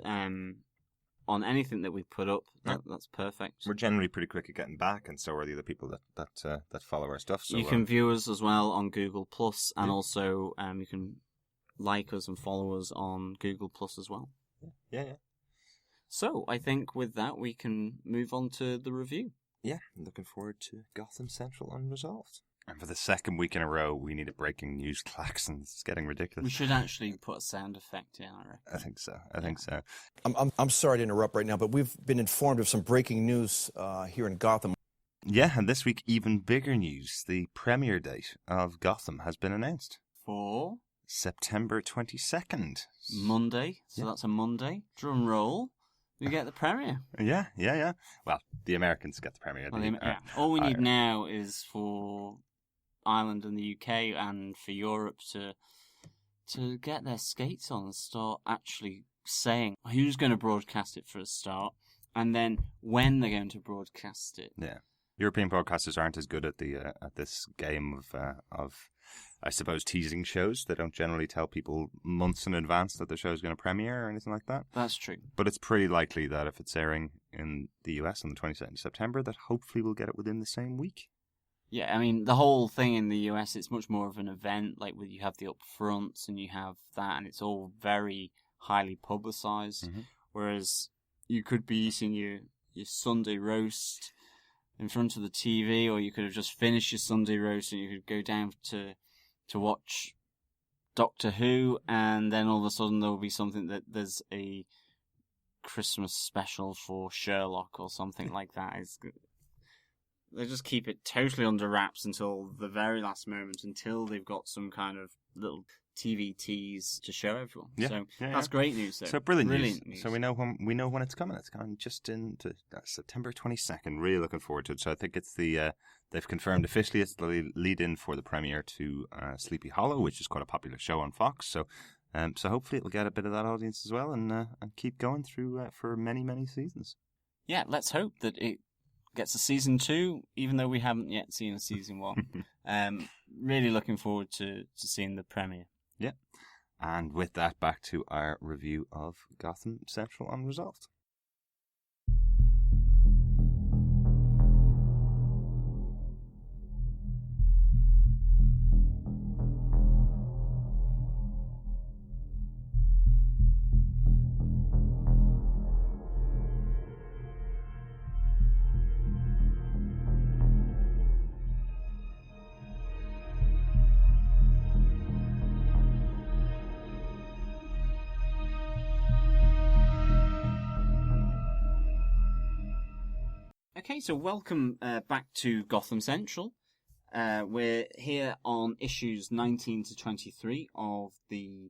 on anything that we put up. That's perfect. We're generally pretty quick at getting back, and so are the other people that follow our stuff. So you can view us as well on Google Plus, and also you can like us and follow us on Google Plus as well. Yeah. So I think with that we can move on to the review. Yeah, I'm looking forward to Gotham Central Unresolved. And for the second week in a row, we need a breaking news klaxon. It's getting ridiculous. We should actually put a sound effect in, I reckon. I think so. I'm sorry to interrupt right now, but we've been informed of some breaking news here in Gotham. Yeah, and this week, even bigger news. The premiere date of Gotham has been announced. For? September 22nd. Monday. So that's a Monday. Drum roll. We get the premiere. Yeah. Well, the Americans get the premiere. All we need now is for Ireland and the UK and for Europe to get their skates on and start actually saying who's going to broadcast it for a start, and then when they're going to broadcast it. Yeah, European broadcasters aren't as good at this game of I suppose teasing shows. They don't generally tell people months in advance that the show is going to premiere or anything like that. That's true. But it's pretty likely that if it's airing in the US on the 22nd of September, that hopefully we'll get it within the same week. Yeah, I mean, the whole thing in the US, it's much more of an event. Like, you have the upfronts and you have that, and it's all very highly publicized. Mm-hmm. Whereas you could be eating your Sunday roast in front of the TV, or you could have just finished your Sunday roast and you could go down to watch Doctor Who, and then all of a sudden there will be something that there's a Christmas special for Sherlock or something like that. They just keep it totally under wraps until the very last moment, until they've got some kind of little TV tease to show everyone. Yeah, so yeah, that's great news. Though. So brilliant news. So we know when it's coming. It's coming just into September 22nd. Really looking forward to it. So I think it's they've confirmed officially it's the lead-in for the premiere to Sleepy Hollow, which is quite a popular show on Fox. So hopefully it'll get a bit of that audience as well, and keep going through for many seasons. Yeah, let's hope that it gets a season 2, even though we haven't yet seen a season 1. Really looking forward to seeing the premiere. Yeah. And with that, back to our review of Gotham Central Unresolved. Okay, so welcome back to Gotham Central. We're here on issues 19 to 23 of the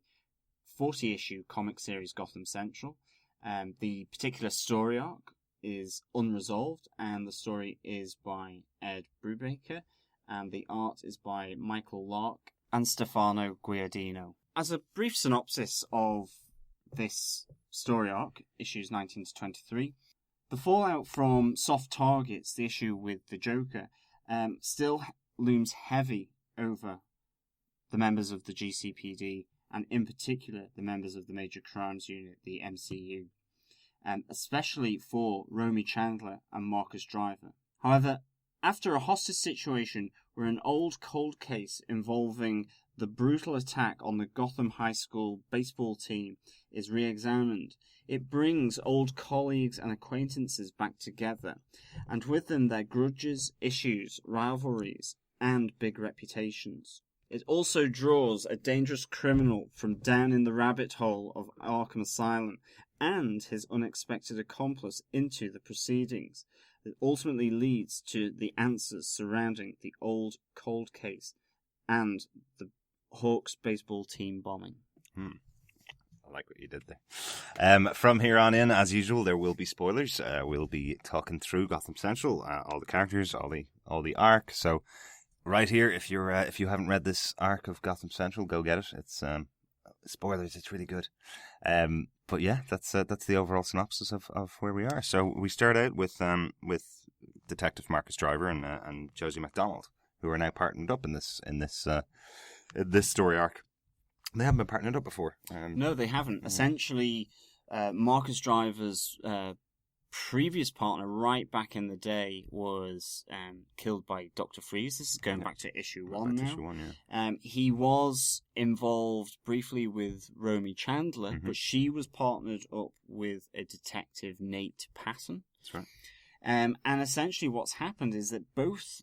40-issue comic series Gotham Central. The particular story arc is Unresolved, and the story is by Ed Brubaker, and the art is by Michael Lark and Stefano Guiardino. As a brief synopsis of this story arc, issues 19 to 23, the fallout from Soft Targets, the issue with the Joker, still looms heavy over the members of the GCPD, and in particular the members of the Major Crimes Unit, the MCU, especially for Romy Chandler and Marcus Driver. However, after a hostage situation where an old cold case involving the brutal attack on the Gotham High School baseball team is re-examined, it brings old colleagues and acquaintances back together, and with them their grudges, issues, rivalries, and big reputations. It also draws a dangerous criminal from down in the rabbit hole of Arkham Asylum and his unexpected accomplice into the proceedings that ultimately leads to the answers surrounding the old cold case and the Hawks baseball team bombing. I like what you did there. From here on in, as usual, there will be spoilers. We'll be talking through Gotham Central, all the characters, all the arc. So, right here, if you haven't read this arc of Gotham Central, go get it. It's spoilers. It's really good. But yeah, that's the overall synopsis of where we are. So we start out with Detective Marcus Driver and Josie McDonald, who are now partnered up in this story arc. They haven't been partnered up before. No, they haven't. Essentially, Marcus Driver's previous partner right back in the day was killed by Dr. Freeze. This is going back to issue 1 now. Issue 1, yeah. He was involved briefly with Romy Chandler, but she was partnered up with a detective, Nate Patton. That's right. And essentially what's happened is that both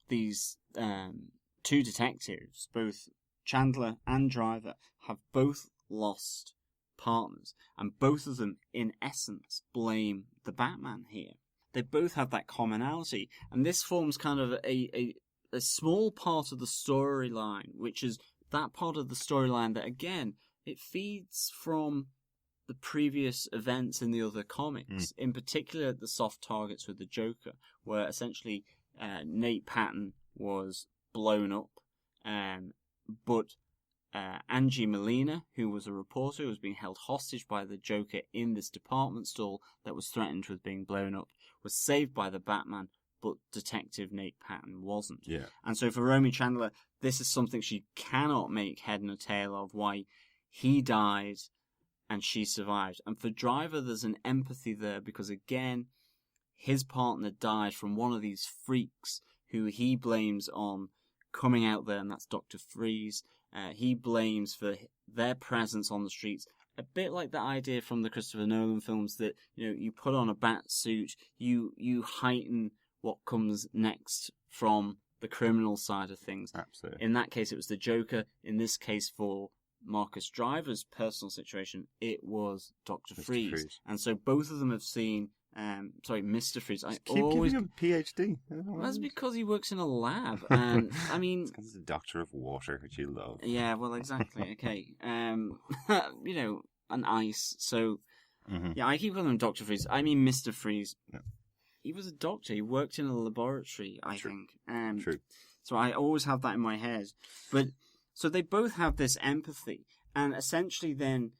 these two detectives, both Chandler and Driver, have both lost partners, and both of them, in essence, blame the Batman here. They both have that commonality, and this forms kind of a small part of the storyline, which is that part of the storyline that, again, it feeds from the previous events in the other comics, in particular the soft targets with the Joker, where essentially Nate Patton was blown up, but Angie Molina, who was a reporter who was being held hostage by the Joker in this department store that was threatened with being blown up, was saved by the Batman, but Detective Nate Patton wasn't. Yeah. And so for Romy Chandler, this is something she cannot make head nor tail of, why he died and she survived. And for Driver, there's an empathy there because, again, his partner died from one of these freaks who he blames on coming out there, and that's Dr. Freeze. He blames for their presence on the streets. A bit like the idea from the Christopher Nolan films that, you put on a bat suit, you heighten what comes next from the criminal side of things. Absolutely. In that case, it was the Joker. In this case, for Marcus Driver's personal situation, it was Dr. Freeze. And so both of them have seen, Mr. Freeze. Keep giving him a PhD. That's because he works in a lab. And, I mean... It's because he's a doctor of water, which you love. Yeah, well, exactly. Okay. And ice. So, yeah, I keep calling him Dr. Freeze. I mean Mr. Freeze. No. He was a doctor. He worked in a laboratory, I think. True. So I always have that in my head. But so they both have this empathy, and essentially then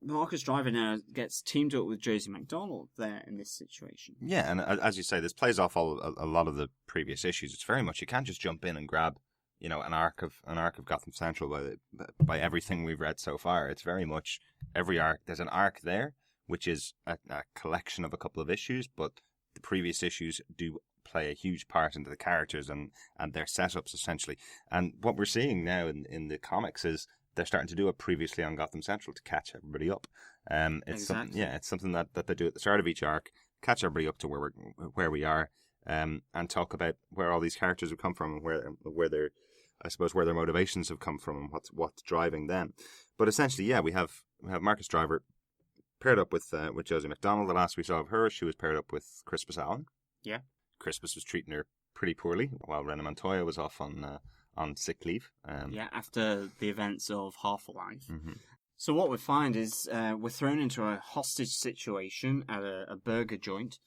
Marcus Driver now gets teamed up with Josie McDonald there in this situation. Yeah, and as you say, this plays off a lot of the previous issues. It's very much, you can't just jump in and grab, an arc of Gotham Central by everything we've read so far. It's very much every arc. There's an arc there, which is a collection of a couple of issues, but the previous issues do play a huge part into the characters and their setups, essentially. And what we're seeing now in the comics is they're starting to do it previously on Gotham Central to catch everybody up. It's something that they do at the start of each arc, catch everybody up to where we are, and talk about where all these characters have come from and where their motivations have come from and what's driving them. But essentially, yeah, we have Marcus Driver paired up with Josie McDonald. The last we saw of her, she was paired up with Crispus Allen. Yeah. Crispus was treating her pretty poorly while Rena Montoya was off on sick leave. After the events of Half-Life. Mm-hmm. So what we find is we're thrown into a hostage situation at a burger joint.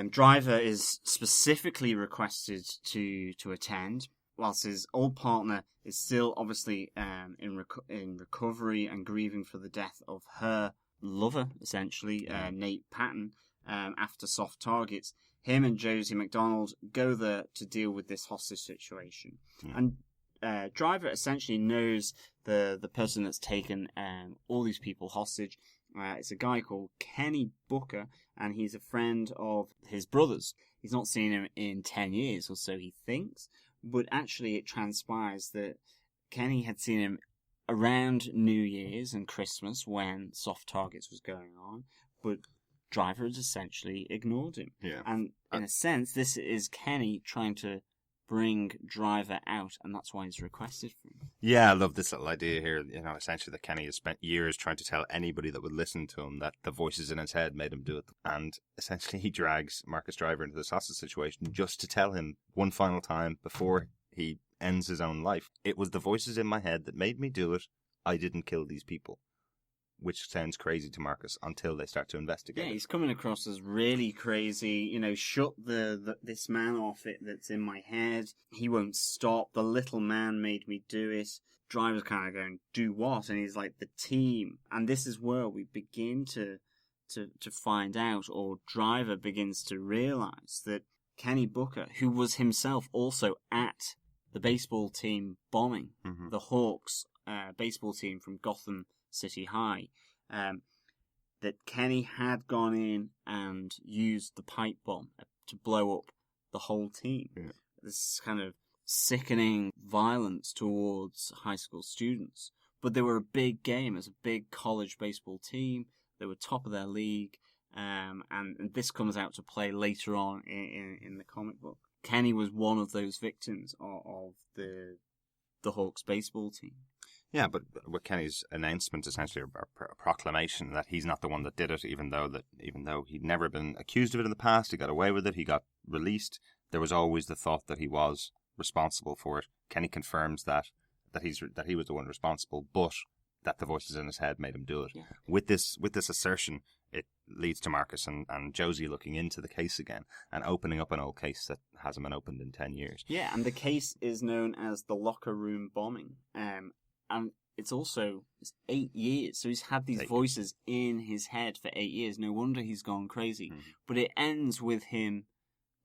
Driver is specifically requested to attend, whilst his old partner is still obviously in recovery and grieving for the death of her lover, essentially, Nate Patton, after soft targets. Him and Josie McDonald go there to deal with this hostage situation. And Driver essentially knows the person that's taken all these people hostage. It's a guy called Kenny Booker, and he's a friend of his brother's. He's not seen him in 10 years or so, he thinks, but actually it transpires that Kenny had seen him around New Year's and Christmas when soft targets was going on, but Driver has essentially ignored him. Yeah. And in a sense, this is Kenny trying to bring Driver out, and that's why he's requested for him. Yeah, I love this little idea here, essentially that Kenny has spent years trying to tell anybody that would listen to him that the voices in his head made him do it. And essentially he drags Marcus Driver into this hostage situation just to tell him one final time before he ends his own life. It was the voices in my head that made me do it. I didn't kill these people. Which sounds crazy to Marcus until they start to investigate. Yeah, he's coming across as really crazy. Shut this man off it that's in my head. He won't stop. The little man made me do it. Driver's kind of going, do what? And he's like, the team. And this is where we begin to find out, or Driver begins to realize that Kenny Booker, who was himself also at the baseball team bombing, the Hawks baseball team from Gotham City High, that Kenny had gone in and used the pipe bomb to blow up the whole team. Yeah. This kind of sickening violence towards high school students. But they were a big game as a big college baseball team. They were top of their league. And this comes out to play later on in the comic book. Kenny was one of those victims of the Hawks baseball team. Yeah, but with Kenny's announcement, essentially a proclamation that he's not the one that did it, even though he'd never been accused of it in the past, he got away with it, he got released. There was always the thought that he was responsible for it. Kenny confirms that he was the one responsible, but that the voices in his head made him do it. Yeah. With this assertion, it leads to Marcus and Josie looking into the case again and opening up an old case that hasn't been opened in 10 years. Yeah, and the case is known as the locker room bombing. And it's 8 years. So he's had these voices in his head for 8 years. No wonder he's gone crazy. Mm-hmm. But it ends with him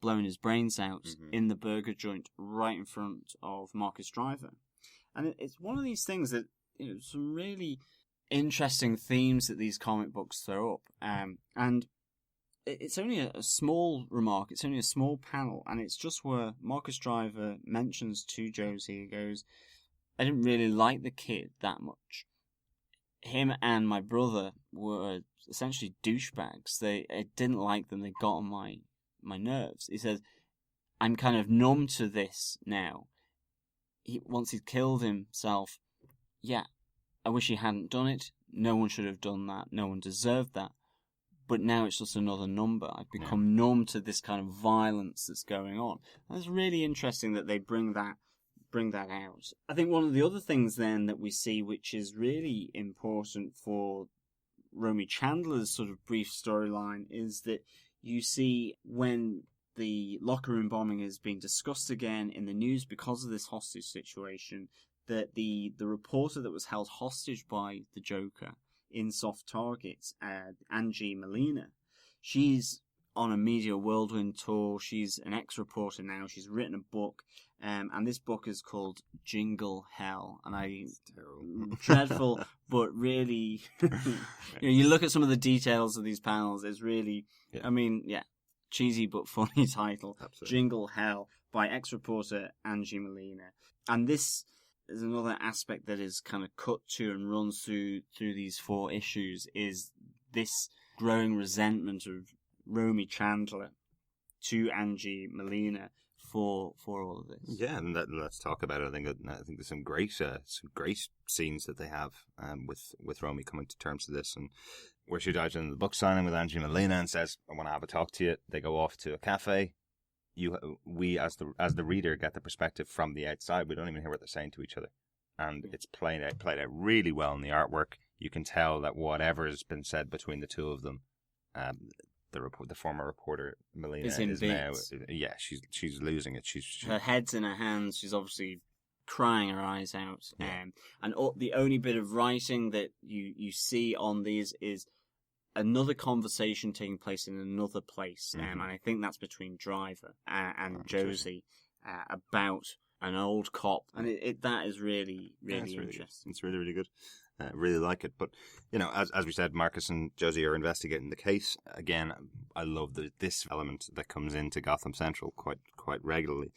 blowing his brains out in the burger joint right in front of Marcus Driver. And it's one of these things that, some really interesting themes that these comic books throw up. And it's only a small remark, it's only a small panel, and it's just where Marcus Driver mentions to Josie, he goes, I didn't really like the kid that much. Him and my brother were essentially douchebags. I didn't like them, they got on my nerves. He says, I'm kind of numb to this now. Once he'd killed himself, I wish he hadn't done it. No one should have done that. No one deserved that. But now it's just another number. I've become numb to this kind of violence that's going on. And it's really interesting that they bring that out. I think one of the other things then that we see, which is really important for Romy Chandler's sort of brief storyline, is that you see when the locker room bombing is being discussed again in the news because of this hostage situation, that the reporter that was held hostage by the Joker in Soft Targets, Angie Molina, she's on a media whirlwind tour. She's an ex-reporter now. She's written a book, and this book is called Jingle Hell. And dreadful, but really, you look at some of the details of these panels. It's really, cheesy but funny title. Absolutely. Jingle Hell by ex-reporter Angie Molina, and this is another aspect that is kind of cut to and runs through these 4 issues, is this growing resentment of Romy Chandler to Angie Molina for all of this. Yeah, and let's talk about it. I think there's some great scenes that they have with Romy coming to terms with this, and where she dives into the book signing with Angie Molina and says, "I want to have a talk to you." They go off to a cafe. We as the reader get the perspective from the outside. We don't even hear what they're saying to each other, and it's played out really well in the artwork. You can tell that whatever has been said between the two of them, the former reporter Molina is now, she's losing it. Her head's in her hands. She's obviously crying her eyes out. And the only bit of writing that you see on these is another conversation taking place in another place, and I think that's between Driver and Josie about an old cop, and that is really interesting. It's really good. Really like it, but as we said, Marcus and Josie are investigating the case again. I love this element that comes into Gotham Central quite regularly.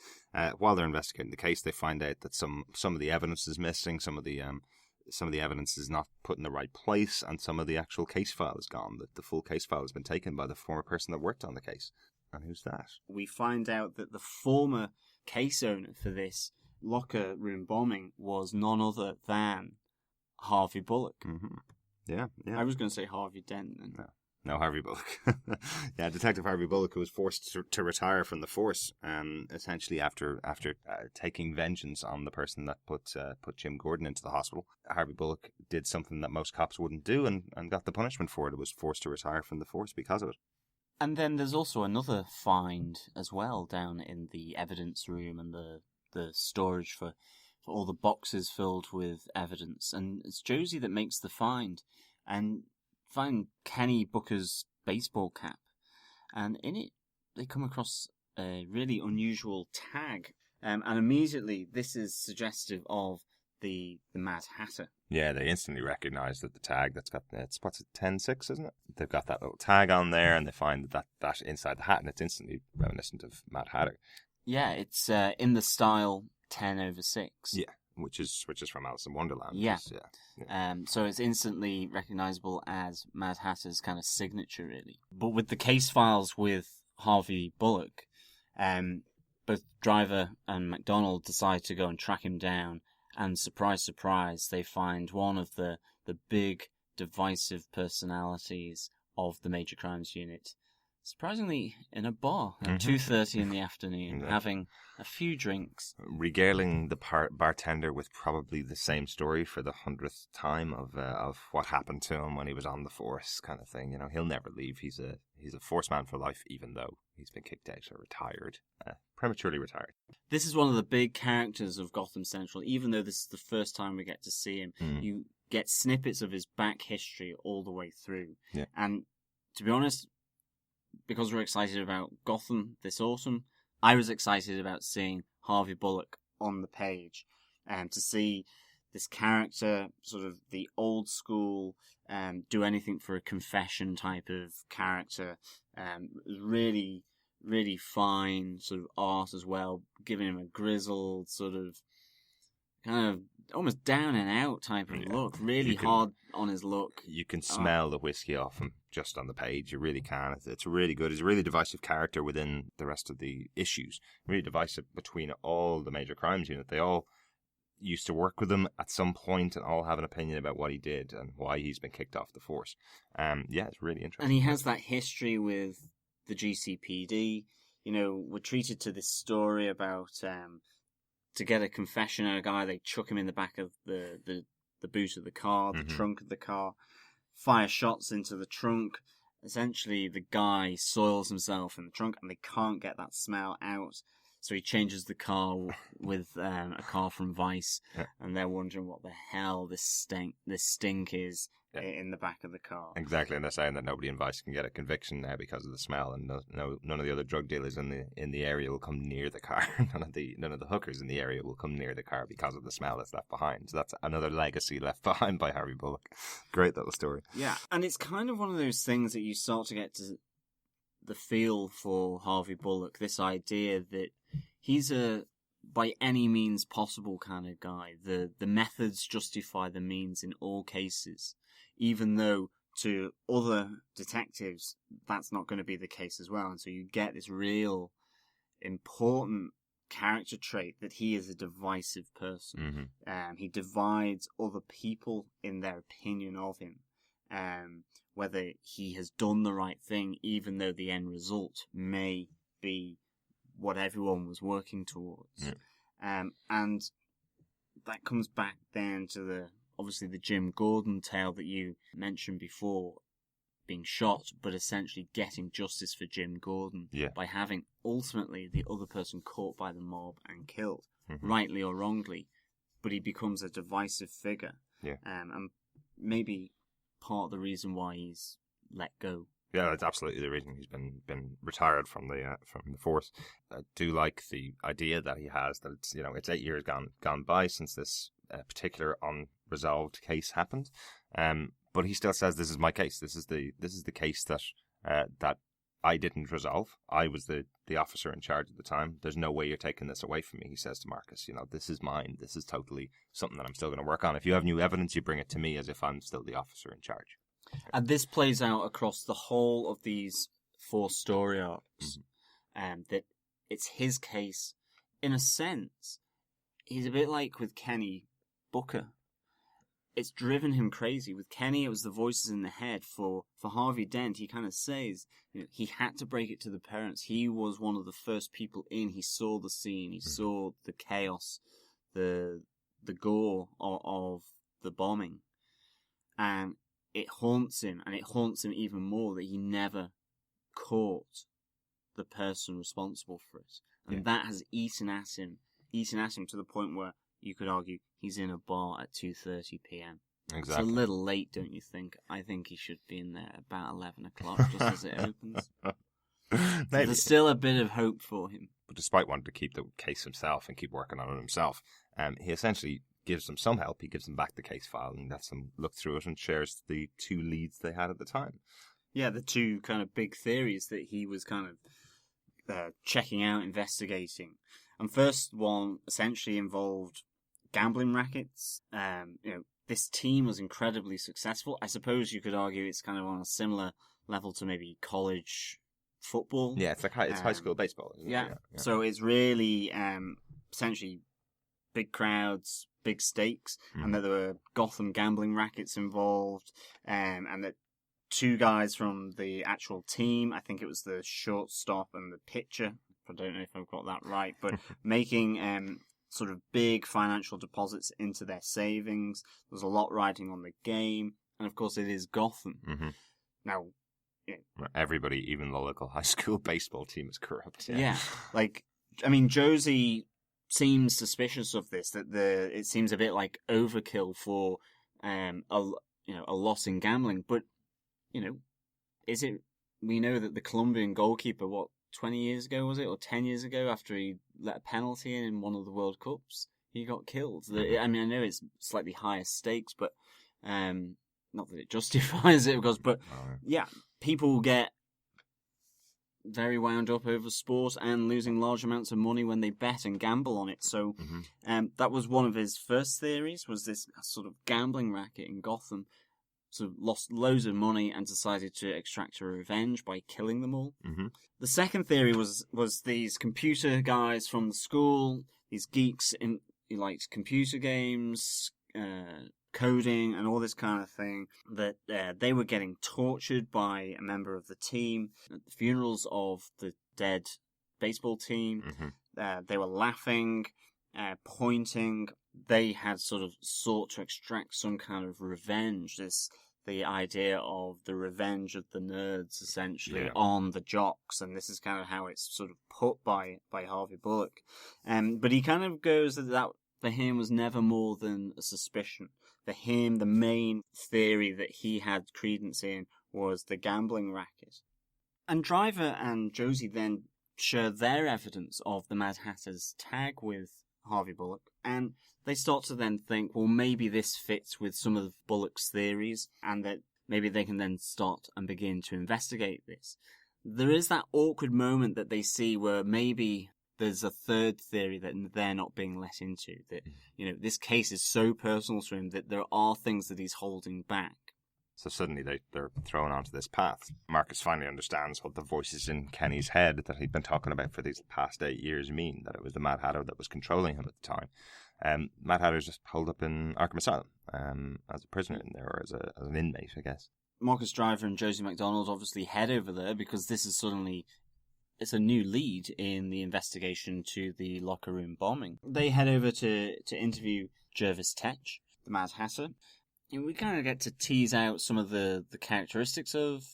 While they're investigating the case, they find out that some of the evidence is missing. Some of the evidence is not put in the right place, and some of the actual case file is gone. The full case file has been taken by the former person that worked on the case. And who's that? We find out that the former case owner for this locker room bombing was none other than Harvey Bullock. Mm-hmm. Yeah. I was going to say Harvey Dent. No, Harvey Bullock. Yeah, Detective Harvey Bullock, who was forced to retire from the force, essentially after taking vengeance on the person that put Jim Gordon into the hospital. Harvey Bullock did something that most cops wouldn't do, and got the punishment for it. It was forced to retire from the force because of it. And then there's also another find as well down in the evidence room and the storage for all the boxes filled with evidence. And it's Josie that makes the find, and find Kenny Booker's baseball cap. And in it, they come across a really unusual tag. And immediately, this is suggestive of the Mad Hatter. Yeah, they instantly recognise that the tag that's got, what's it, 10-6, isn't it? They've got that little tag on there, and they find that inside the hat, and it's instantly reminiscent of Mad Hatter. Yeah, it's in the style 10/6. Yeah, which is from Alice in Wonderland. Yeah. So it's instantly recognisable as Mad Hatter's kind of signature, really. But with the case files with Harvey Bullock, both Driver and McDonald decide to go and track him down, and surprise, surprise, they find one of the big divisive personalities of the Major Crimes Unit surprisingly in a bar at 2:30 in the afternoon, having a few drinks. Regaling the bartender with probably the same story for the 100th time of what happened to him when he was on the force, kind of thing. You know, he'll never leave. He's a force man for life, even though he's been kicked out or retired, prematurely retired. This is one of the big characters of Gotham Central. Even though this is the first time we get to see him, you get snippets of his back history all the way through. Yeah. And to be honest, because we're excited about Gotham this autumn, I was excited about seeing Harvey Bullock on the page, and to see this character, sort of the old school, do anything for a confession type of character. Really, really fine sort of art as well, giving him a grizzled sort of kind of almost down and out type of look. Really hard on his look. You can smell the whiskey off him just on the page. You really can. It's really good. He's a really divisive character within the rest of the issues. Really divisive between all the major crimes unit. They all used to work with him at some point and all have an opinion about what he did and why he's been kicked off the force. It's really interesting. And he has that history with the GCPD. You know, we're treated to this story about to get a confession on a guy, they chuck him in the back of the boot of the car, the trunk of the car, fire shots into the trunk. Essentially, the guy soils himself in the trunk and they can't get that smell out. So he changes the car with a car from Vice, and they're wondering what the hell this stink is in the back of the car. Exactly, and they're saying that nobody in Vice can get a conviction now because of the smell, and none of the other drug dealers in the area will come near the car. None of the hookers in the area will come near the car because of the smell that's left behind. So that's another legacy left behind by Harvey Bullock. Great little story. Yeah, and it's kind of one of those things that you start to get to the feel for Harvey Bullock, this idea that he's a by any means possible kind of guy. The methods justify the means in all cases, even though to other detectives that's not going to be the case as well. And so you get this real important character trait that he is a divisive person. He divides other people in their opinion of him. Whether he has done the right thing, even though the end result may be what everyone was working towards. And that comes back then to obviously the Jim Gordon tale that you mentioned before, being shot, but essentially getting justice for Jim Gordon by having ultimately the other person caught by the mob and killed, rightly or wrongly, but he becomes a divisive figure. And maybe part of the reason why he's let go. Yeah, that's absolutely the reason he's been retired from the force. I do like the idea that he has that it's 8 years gone by since this particular unresolved case happened, but he still says this is my case. This is the case that I didn't resolve. I was the officer in charge at the time. There's no way you're taking this away from me, he says to Marcus. This is mine. This is totally something that I'm still going to work on. If you have new evidence, you bring it to me as if I'm still the officer in charge. And this plays out across the whole of these 4 story arcs. That it's his case. In a sense, he's a bit like with Kenny Booker. It's driven him crazy. With Kenny, it was the voices in the head. For Harvey Dent, he kind of says he had to break it to the parents. He was one of the first people in. He saw the scene. He saw the chaos, the gore of the bombing. And it haunts him, and it haunts him even more that he never caught the person responsible for it. And that has eaten at him to the point where you could argue he's in a bar at 2:30 p.m. Exactly. It's a little late, don't you think? I think he should be in there about 11 o'clock, just as it opens. Maybe. There's still a bit of hope for him. But despite wanting to keep the case himself and keep working on it himself, he essentially gives them some help. He gives them back the case file and lets them look through it and shares the 2 leads they had at the time. Yeah, the 2 kind of big theories that he was kind of checking out, investigating. And first one essentially involved gambling rackets. This team was incredibly successful. I suppose you could argue it's kind of on a similar level to maybe college football. Yeah, it's like high school baseball, isn't it? Yeah. So it's really essentially big crowds, big stakes, and that there were Gotham gambling rackets involved, and that two guys from the actual team. I think it was the shortstop and the pitcher. I don't know if I've got that right, but making sort of big financial deposits into their savings. There's a lot riding on the game, and of course, it is Gotham. Mm-hmm. Now, everybody, even the local high school baseball team, is corrupt. Yeah, like, I mean, Josie seems suspicious of this. That it seems a bit like overkill for a loss in gambling. But is it? We know that the Colombian goalkeeper, 20 years ago was it, or 10 years ago, after he let a penalty in one of the World Cups, he got killed. I mean, I know it's slightly higher stakes, but not that it justifies it, because, but yeah, people get very wound up over sport and losing large amounts of money when they bet and gamble on it. So that was one of his first theories, was this sort of gambling racket in Gotham. So lost loads of money and decided to extract a revenge by killing them all. Mm-hmm. The second theory was these computer guys from the school, these geeks who liked computer games, coding, and all this kind of thing, that they were getting tortured by a member of the team at the funerals of the dead baseball team. Mm-hmm. They were laughing, pointing. They had sort of sought to extract some kind of revenge. The idea of the revenge of the nerds, essentially, on the jocks, and this is kind of how it's sort of put by Harvey Bullock. But he kind of goes that for him was never more than a suspicion. For him, the main theory that he had credence in was the gambling racket. And Driver and Josie then share their evidence of the Mad Hatter's tag with Harvey Bullock, and they start to then think, well, maybe this fits with some of Bullock's theories, and that maybe they can then start and begin to investigate this. There is that awkward moment that they see where maybe there's a third theory that they're not being let into, that, this case is so personal to him that there are things that he's holding back. So suddenly they're thrown onto this path. Marcus finally understands what the voices in Kenny's head that he'd been talking about for these past 8 years mean, that it was the Mad Hatter that was controlling him at the time. Mad Hatter's just holed up in Arkham Asylum as a prisoner in there, or as an inmate, I guess. Marcus Driver and Josie McDonald obviously head over there because this is it's a new lead in the investigation to the locker room bombing. They head over to interview Jervis Tetch, the Mad Hatter. And we kind of get to tease out some of the characteristics of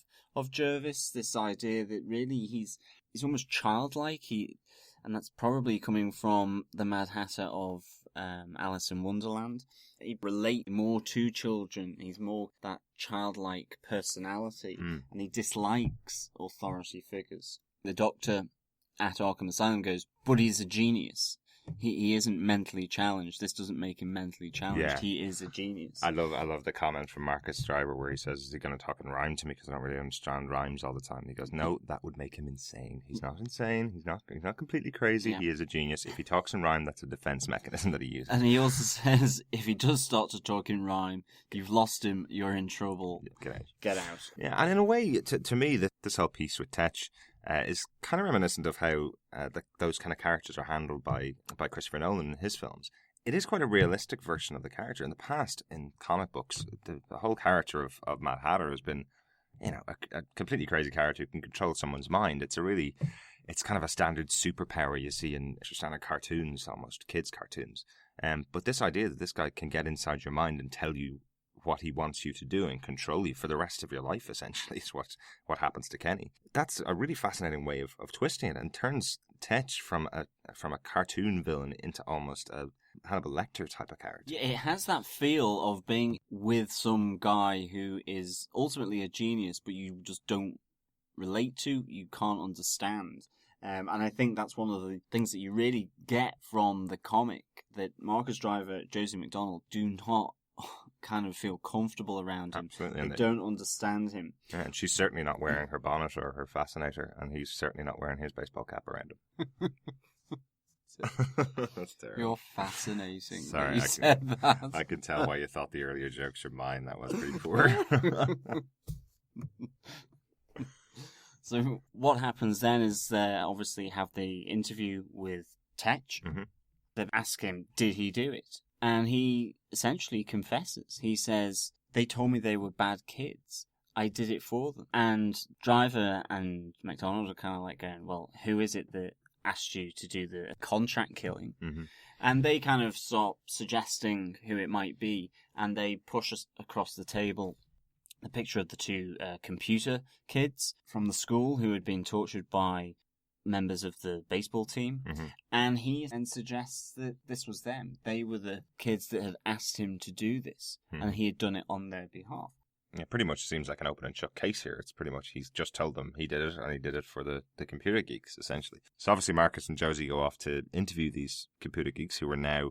Jervis, this idea that really he's almost childlike, and that's probably coming from the Mad Hatter of Alice in Wonderland. He relates more to children, he's more that childlike personality, and he dislikes authority figures. The doctor at Arkham Asylum goes, but he's a genius. He isn't mentally challenged. This doesn't make him mentally challenged. Yeah. He is a genius. I love the comment from Marcus Driver where he says, is he going to talk in rhyme to me because I don't really understand rhymes all the time? And he goes, no, that would make him insane. He's not insane. He's not completely crazy. Yeah. He is a genius. If he talks in rhyme, that's a defense mechanism that he uses. And he also says, if he does start to talk in rhyme, you've lost him, you're in trouble. Get out. Yeah, and in a way, to me, this whole piece with Tetch is kind of reminiscent of how those kind of characters are handled by Christopher Nolan in his films. It is quite a realistic version of the character. In the past, in comic books, the whole character of Mad Hatter has been, a completely crazy character who can control someone's mind. It's kind of a standard superpower you see in standard cartoons, almost kids' cartoons. But this idea that this guy can get inside your mind and tell you what he wants you to do and control you for the rest of your life, essentially, is what happens to Kenny. That's a really fascinating way of twisting it, and turns Tetch from a cartoon villain into almost a Hannibal Lecter type of character. Yeah, it has that feel of being with some guy who is ultimately a genius, but you just don't relate to, you can't understand. And I think that's one of the things that you really get from the comic, that Marcus Driver, Josie McDonald do not kind of feel comfortable around him. Absolutely. They don't understand him. Yeah, and she's certainly not wearing her bonnet or her fascinator, and he's certainly not wearing his baseball cap around him. That's terrible. You're fascinating. Sorry, I can tell why you thought the earlier jokes were mine. That was pretty poor. So what happens then is they obviously have the interview with Tetch. Mm-hmm. They ask him, did he do it? And he essentially confesses. He says, they told me they were bad kids. I did it for them. And Driver and McDonald are kind of like going, well, who is it that asked you to do the contract killing? Mm-hmm. And they kind of start suggesting who it might be, and they push us across the table a picture of the two computer kids from the school who had been tortured by members of the baseball team. Mm-hmm. And he then suggests that this was them. They were the kids that had asked him to do this, and he had done it on their behalf. It pretty much seems like an open and shut case here. It's pretty much he's just told them he did it, and he did it for the computer geeks, essentially. So obviously Marcus and Josie go off to interview these computer geeks who are now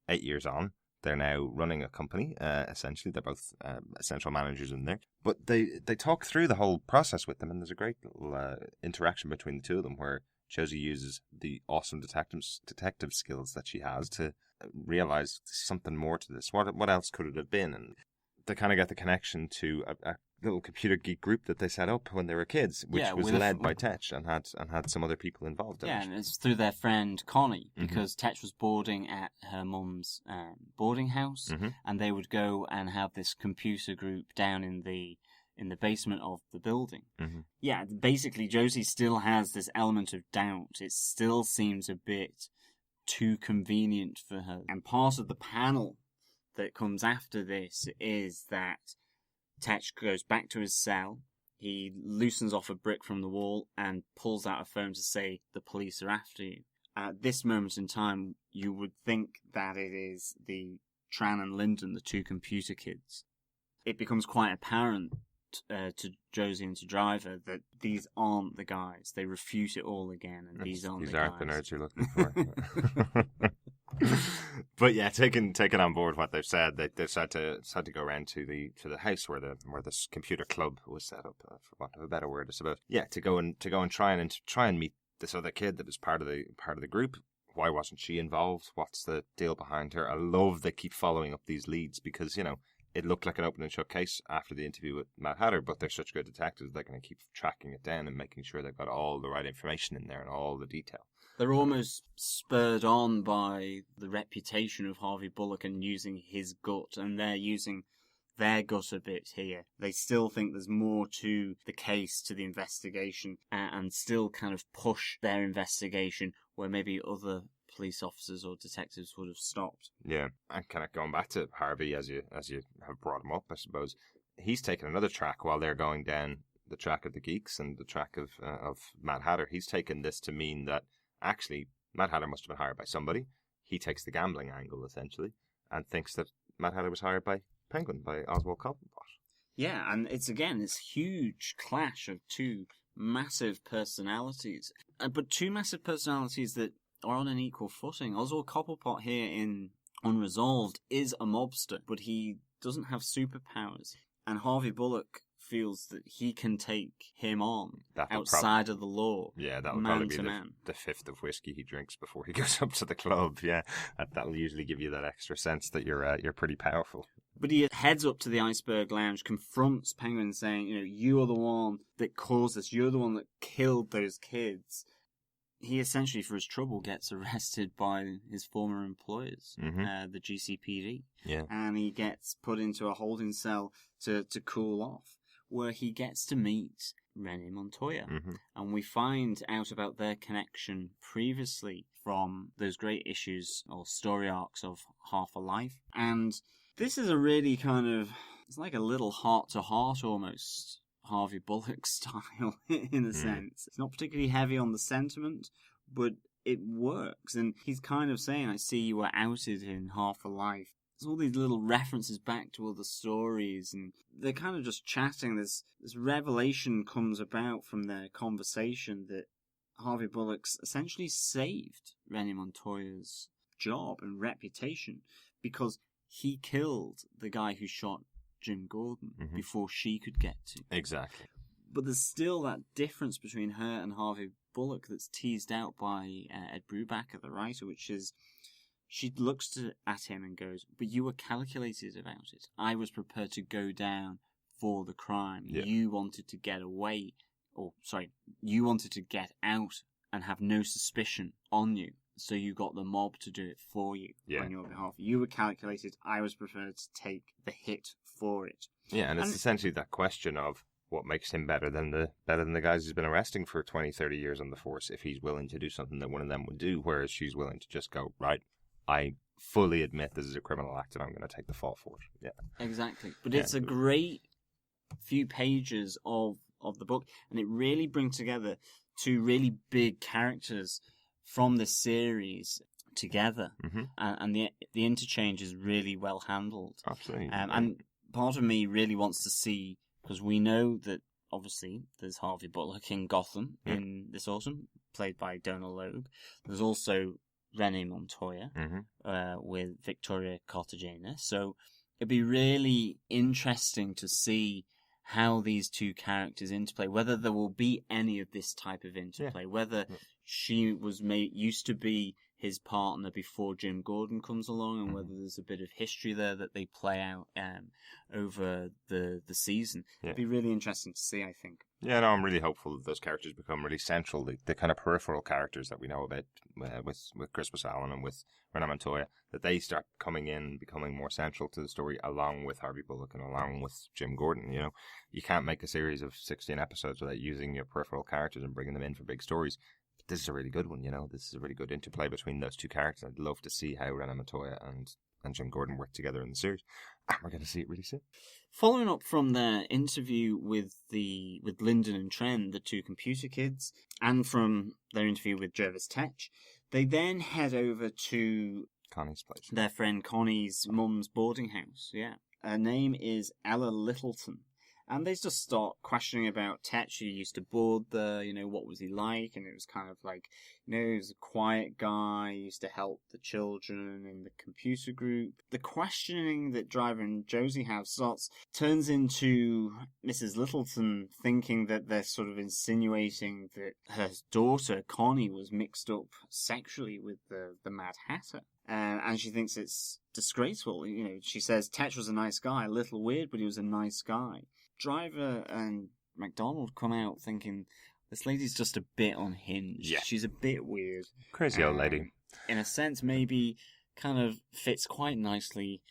8 years on. They're now running a company, essentially. They're both essential managers in there. But they talk through the whole process with them, and there's a great little interaction between the two of them where Josie uses the awesome detective skills that she has to realize something more to this. What else could it have been? And they kind of get the connection to a little computer geek group that they set up when they were kids, which was led by Tetch and had some other people involved in it. Yeah, and it's through their friend Connie, because Tetch was boarding at her mum's boarding house, and they would go and have this computer group down in the basement of the building. Yeah, basically Josie still has this element of doubt. It still seems a bit too convenient for her. And part of the panel that comes after this is that Tetch goes back to his cell. He loosens off a brick from the wall and pulls out a phone to say the police are after you. At this moment in time, you would think that it is the Tran and Lyndon, the two computer kids. It becomes quite apparent to Josie and to Driver that these aren't the guys. They refute it all again, and these aren't the guys. These aren't the nerds you're looking for. But yeah, taking on board what they've said, they decided to go around to the house where this computer club was set up, for want of a better word, I suppose. Yeah, to go and try and meet this other kid that was part of the group. Why wasn't she involved? What's the deal behind her? I love they keep following up these leads because it looked like an open and shut case after the interview with Mad Hatter, but they're such good detectives, they're going to keep tracking it down and making sure they've got all the right information in there and all the detail. They're almost spurred on by the reputation of Harvey Bullock and using his gut, and they're using their gut a bit here. They still think there's more to the case, to the investigation, and still kind of push their investigation where maybe other police officers or detectives would have stopped. Yeah, and kind of going back to Harvey, as you have brought him up, I suppose, he's taken another track while they're going down the track of the geeks and the track of Mad Hatter. He's taken this to mean that actually Mad Hatter must have been hired by somebody. He takes the gambling angle, essentially, and thinks that Mad Hatter was hired by Penguin, by Oswald Cobblepot. Yeah, and it's this huge clash of two massive personalities. But two massive personalities that are on an equal footing. Oswald Cobblepot here in Unresolved is a mobster, but he doesn't have superpowers. And Harvey Bullock feels that he can take him on outside of the law. Yeah, that'll probably be the fifth of whiskey he drinks before he goes up to the club. Yeah, that'll usually give you that extra sense that you're pretty powerful. But he heads up to the Iceberg Lounge, confronts Penguin saying, you're the one that caused this, you're the one that killed those kids. He essentially, for his trouble, gets arrested by his former employers, the GCPD. Yeah. And he gets put into a holding cell to cool off, where he gets to meet Rennie Montoya. And we find out about their connection previously from those great issues or story arcs of Half a Life. And this is a really it's like a little heart-to-heart almost Harvey Bullock style in a sense. It's not particularly heavy on the sentiment, but it works. And he's kind of saying, I see you were outed in Half a Life. There's all these little references back to other stories, and they're kind of just chatting. This revelation comes about from their conversation that Harvey Bullock's essentially saved Rennie Montoya's job and reputation because he killed the guy who shot Jim Gordon before she could get to. Exactly. But there's still that difference between her and Harvey Bullock that's teased out by Ed Brubaker, the writer, which is she looks at him and goes, but you were calculated about it. I was prepared to go down for the crime. Yeah. You wanted to get away, you wanted to get out and have no suspicion on you. So you got the mob to do it for you on your behalf. You were calculated. I was prepared to take the hit for it. Yeah, and it's essentially that question of, what makes him better than the guys who's been arresting for 20, 30 years on the force if he's willing to do something that one of them would do, whereas she's willing to just go, right, I fully admit this is a criminal act and I'm going to take the fall for it. Yeah. Exactly. But it's a great few pages of the book, and it really brings together two really big characters from this series together, and the interchange is really well handled. Absolutely. And part of me really wants to see, because we know that obviously there's Harvey Bullock in Gotham in this autumn, played by Donal Logue. There's also Renee Montoya with Victoria Cartagena. So it'd be really interesting to see how these two characters interplay, whether there will be any of this type of interplay, whether she was used to be his partner before Jim Gordon comes along, and whether there's a bit of history there that they play out over the season. It'd be really interesting to see, I think. Yeah, no, I'm really hopeful that those characters become really central. The kind of peripheral characters that we know about with Christmas Allen and with Renee Montoya, that they start coming in, becoming more central to the story, along with Harvey Bullock and along with Jim Gordon. You know, you can't make a series of 16 episodes without using your peripheral characters and bringing them in for big stories. But this is a really good one, you know. This is a really good interplay between those two characters. I'd love to see how Renee Montoya and Jim Gordon work together in the series. And we're going to see it really soon. Following up from their interview with Lyndon and Trent, the two computer kids, and from their interview with Jervis Tetch, they then head over to Connie's place. Their friend Connie's mum's boarding house. Yeah, her name is Ella Littleton. And they just start questioning about Tetch, who used to board there, you know, what was he like? And it was kind of like, you know, he was a quiet guy, he used to help the children in the computer group. The questioning that Driver and Josie have turns into Mrs. Littleton thinking that they're sort of insinuating that her daughter, Connie, was mixed up sexually with the Mad Hatter. And she thinks it's disgraceful. You know, she says Tetch was a nice guy, a little weird, but he was a nice guy. Driver and MacDonald come out thinking this lady's just a bit unhinged. Yeah. She's a bit weird. Crazy old lady. In a sense, maybe kind of fits quite nicely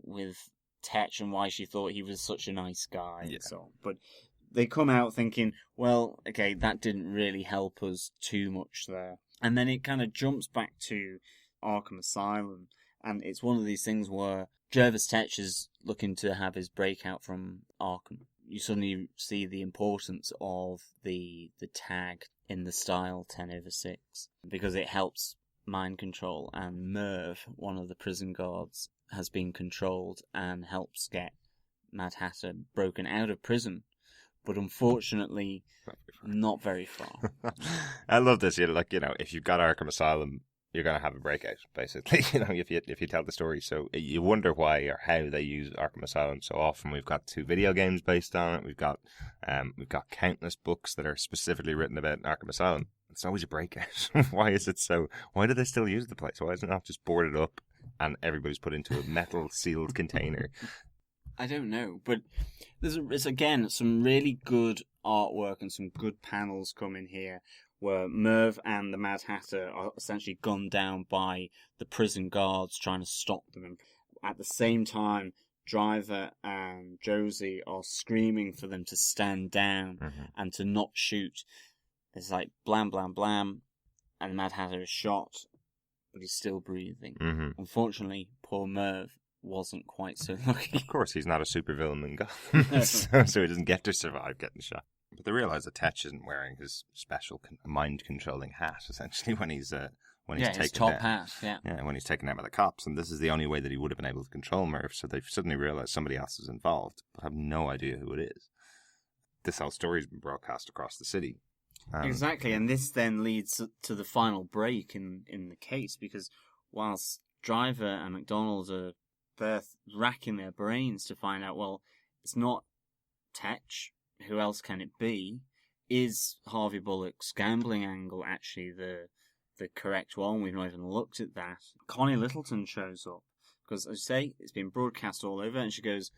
with Tetch and why she thought he was such a nice guy. Yeah. And so on. But they come out thinking, well, okay, that didn't really help us too much there. And then it kind of jumps back to Arkham Asylum. And it's one of these things where Jervis Tetch is looking to have his breakout from Arkham. You suddenly see the importance of the tag in the style 10/6 because it helps mind control, and Merv, one of the prison guards, has been controlled and helps get Mad Hatter broken out of prison, but unfortunately not very far. I love this. You know, if you've got Arkham Asylum, you're going to have a breakout, basically, you know, if you tell the story. So you wonder why or how they use Arkham Asylum so often. We've got 2 video games based on it. We've got countless books that are specifically written about Arkham Asylum. It's always a breakout. Why is it so? Why do they still use the place? Why is it not just boarded up and everybody's put into a metal sealed container? I don't know, but there's again some really good artwork and some good panels come in here, where Merv and the Mad Hatter are essentially gunned down by the prison guards trying to stop them. At the same time, Driver and Josie are screaming for them to stand down and to not shoot. It's like blam, blam, blam, and the Mad Hatter is shot, but he's still breathing. Unfortunately, poor Merv wasn't quite so lucky. Of course, he's not a supervillain in Gotham, so he doesn't get to survive getting shot. But they realise that Tetch isn't wearing his special mind-controlling hat, essentially, when he's taken his top out. hat, yeah. Yeah, when he's taken out by the cops, and this is the only way that he would have been able to control Merv, so they've suddenly realised somebody else is involved, but have no idea who it is. This whole story's been broadcast across the city. Exactly, and this then leads to the final break in the case, because whilst Driver and MacDonald are there racking their brains to find out, well, it's not Tetch, who else can it be? Is Harvey Bullock's gambling angle actually the correct one? We've not even looked at that. Connie Littleton shows up, because, as you say, it's been broadcast all over, and she goes,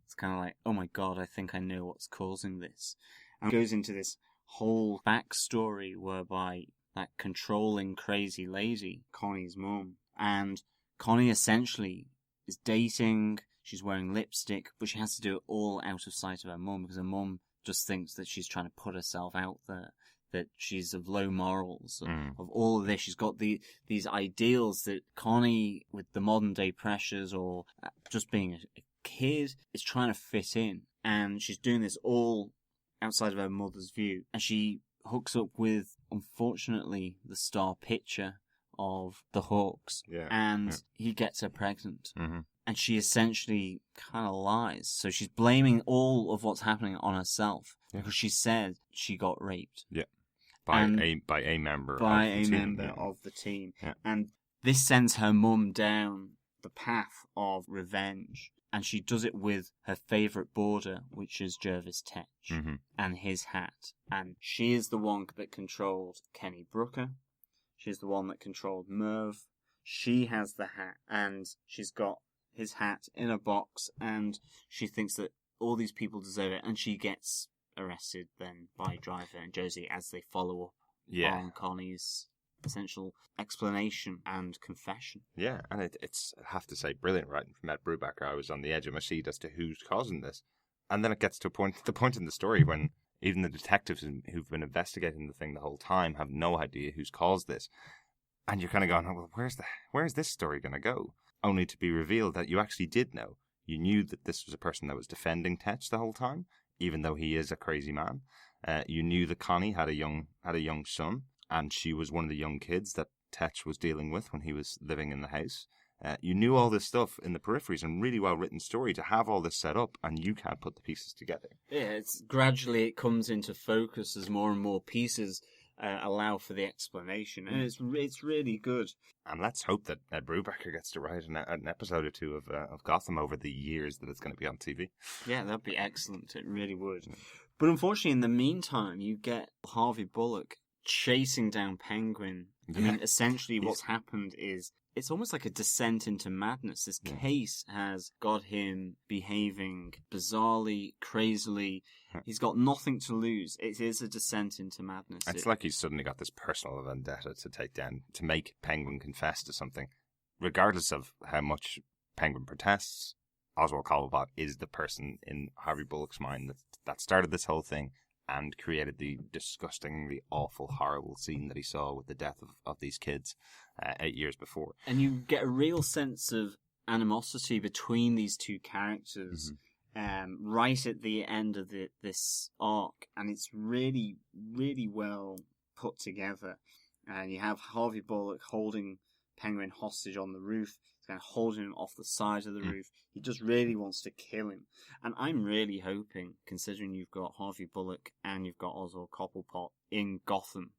it's kind of like, oh my god, I think I know what's causing this. And goes into this whole backstory whereby that controlling crazy lady, Connie's mum, and Connie essentially is dating, she's wearing lipstick, but she has to do it all out of sight of her mum, because her mum just thinks that she's trying to put herself out there, that she's of low morals, of all of this. She's got these ideals that Connie, with the modern day pressures or just being a kid, is trying to fit in. And she's doing this all outside of her mother's view. And she hooks up with, unfortunately, the star pitcher of the Hawks. Yeah. And he gets her pregnant. Mm-hmm. And she essentially kind of lies. So she's blaming all of what's happening on herself. Because she said she got raped. Yeah. By a member of the team. Yeah. And this sends her mum down the path of revenge. And she does it with her favourite boarder, which is Jervis Tetch, and his hat. And she is the one that controlled Kenny Brooker. She's the one that controlled Merv. She has the hat, and she's got his hat in a box, and she thinks that all these people deserve it, and she gets arrested then by Driver and Josie as they follow up on Connie's essential explanation and confession. Yeah, and it's, I have to say, brilliant writing from Ed Brubaker. I was on the edge of my seat as to who's causing this. And then it gets to the point in the story when even the detectives who've been investigating the thing the whole time have no idea who's caused this. And you're kind of going, oh, well, where's this story going to go? Only to be revealed that you actually did know. You knew that this was a person that was defending Tetch the whole time, even though he is a crazy man. You knew that Connie had a young son, and she was one of the young kids that Tetch was dealing with when he was living in the house. You knew all this stuff in the peripheries, and really well-written story to have all this set up, and you can't put the pieces together. Yeah, it's gradually it comes into focus as more and more pieces allow for the explanation, and it's really good. And let's hope that Ed Brubaker gets to write an episode or two of Gotham over the years that it's going to be on TV. Yeah, that'd be excellent. It really would. But unfortunately, in the meantime, you get Harvey Bullock chasing down Penguin. I mean, essentially what's happened is it's almost like a descent into madness. This case has got him behaving bizarrely, crazily. He's got nothing to lose. It is a descent into madness. It's like he's suddenly got this personal vendetta to take down, to make Penguin confess to something. Regardless of how much Penguin protests, Oswald Cobblepot is the person in Harvey Bullock's mind that started this whole thing and created the disgustingly awful, horrible scene that he saw with the death of these kids 8 years before. And you get a real sense of animosity between these two characters right at the end of this arc. And it's really, really well put together. And you have Harvey Bullock holding Penguin hostage on the roof. He's kind of holding him off the side of the roof. He just really wants to kill him. And I'm really hoping, considering you've got Harvey Bullock and you've got Oswald Cobblepot in Gotham,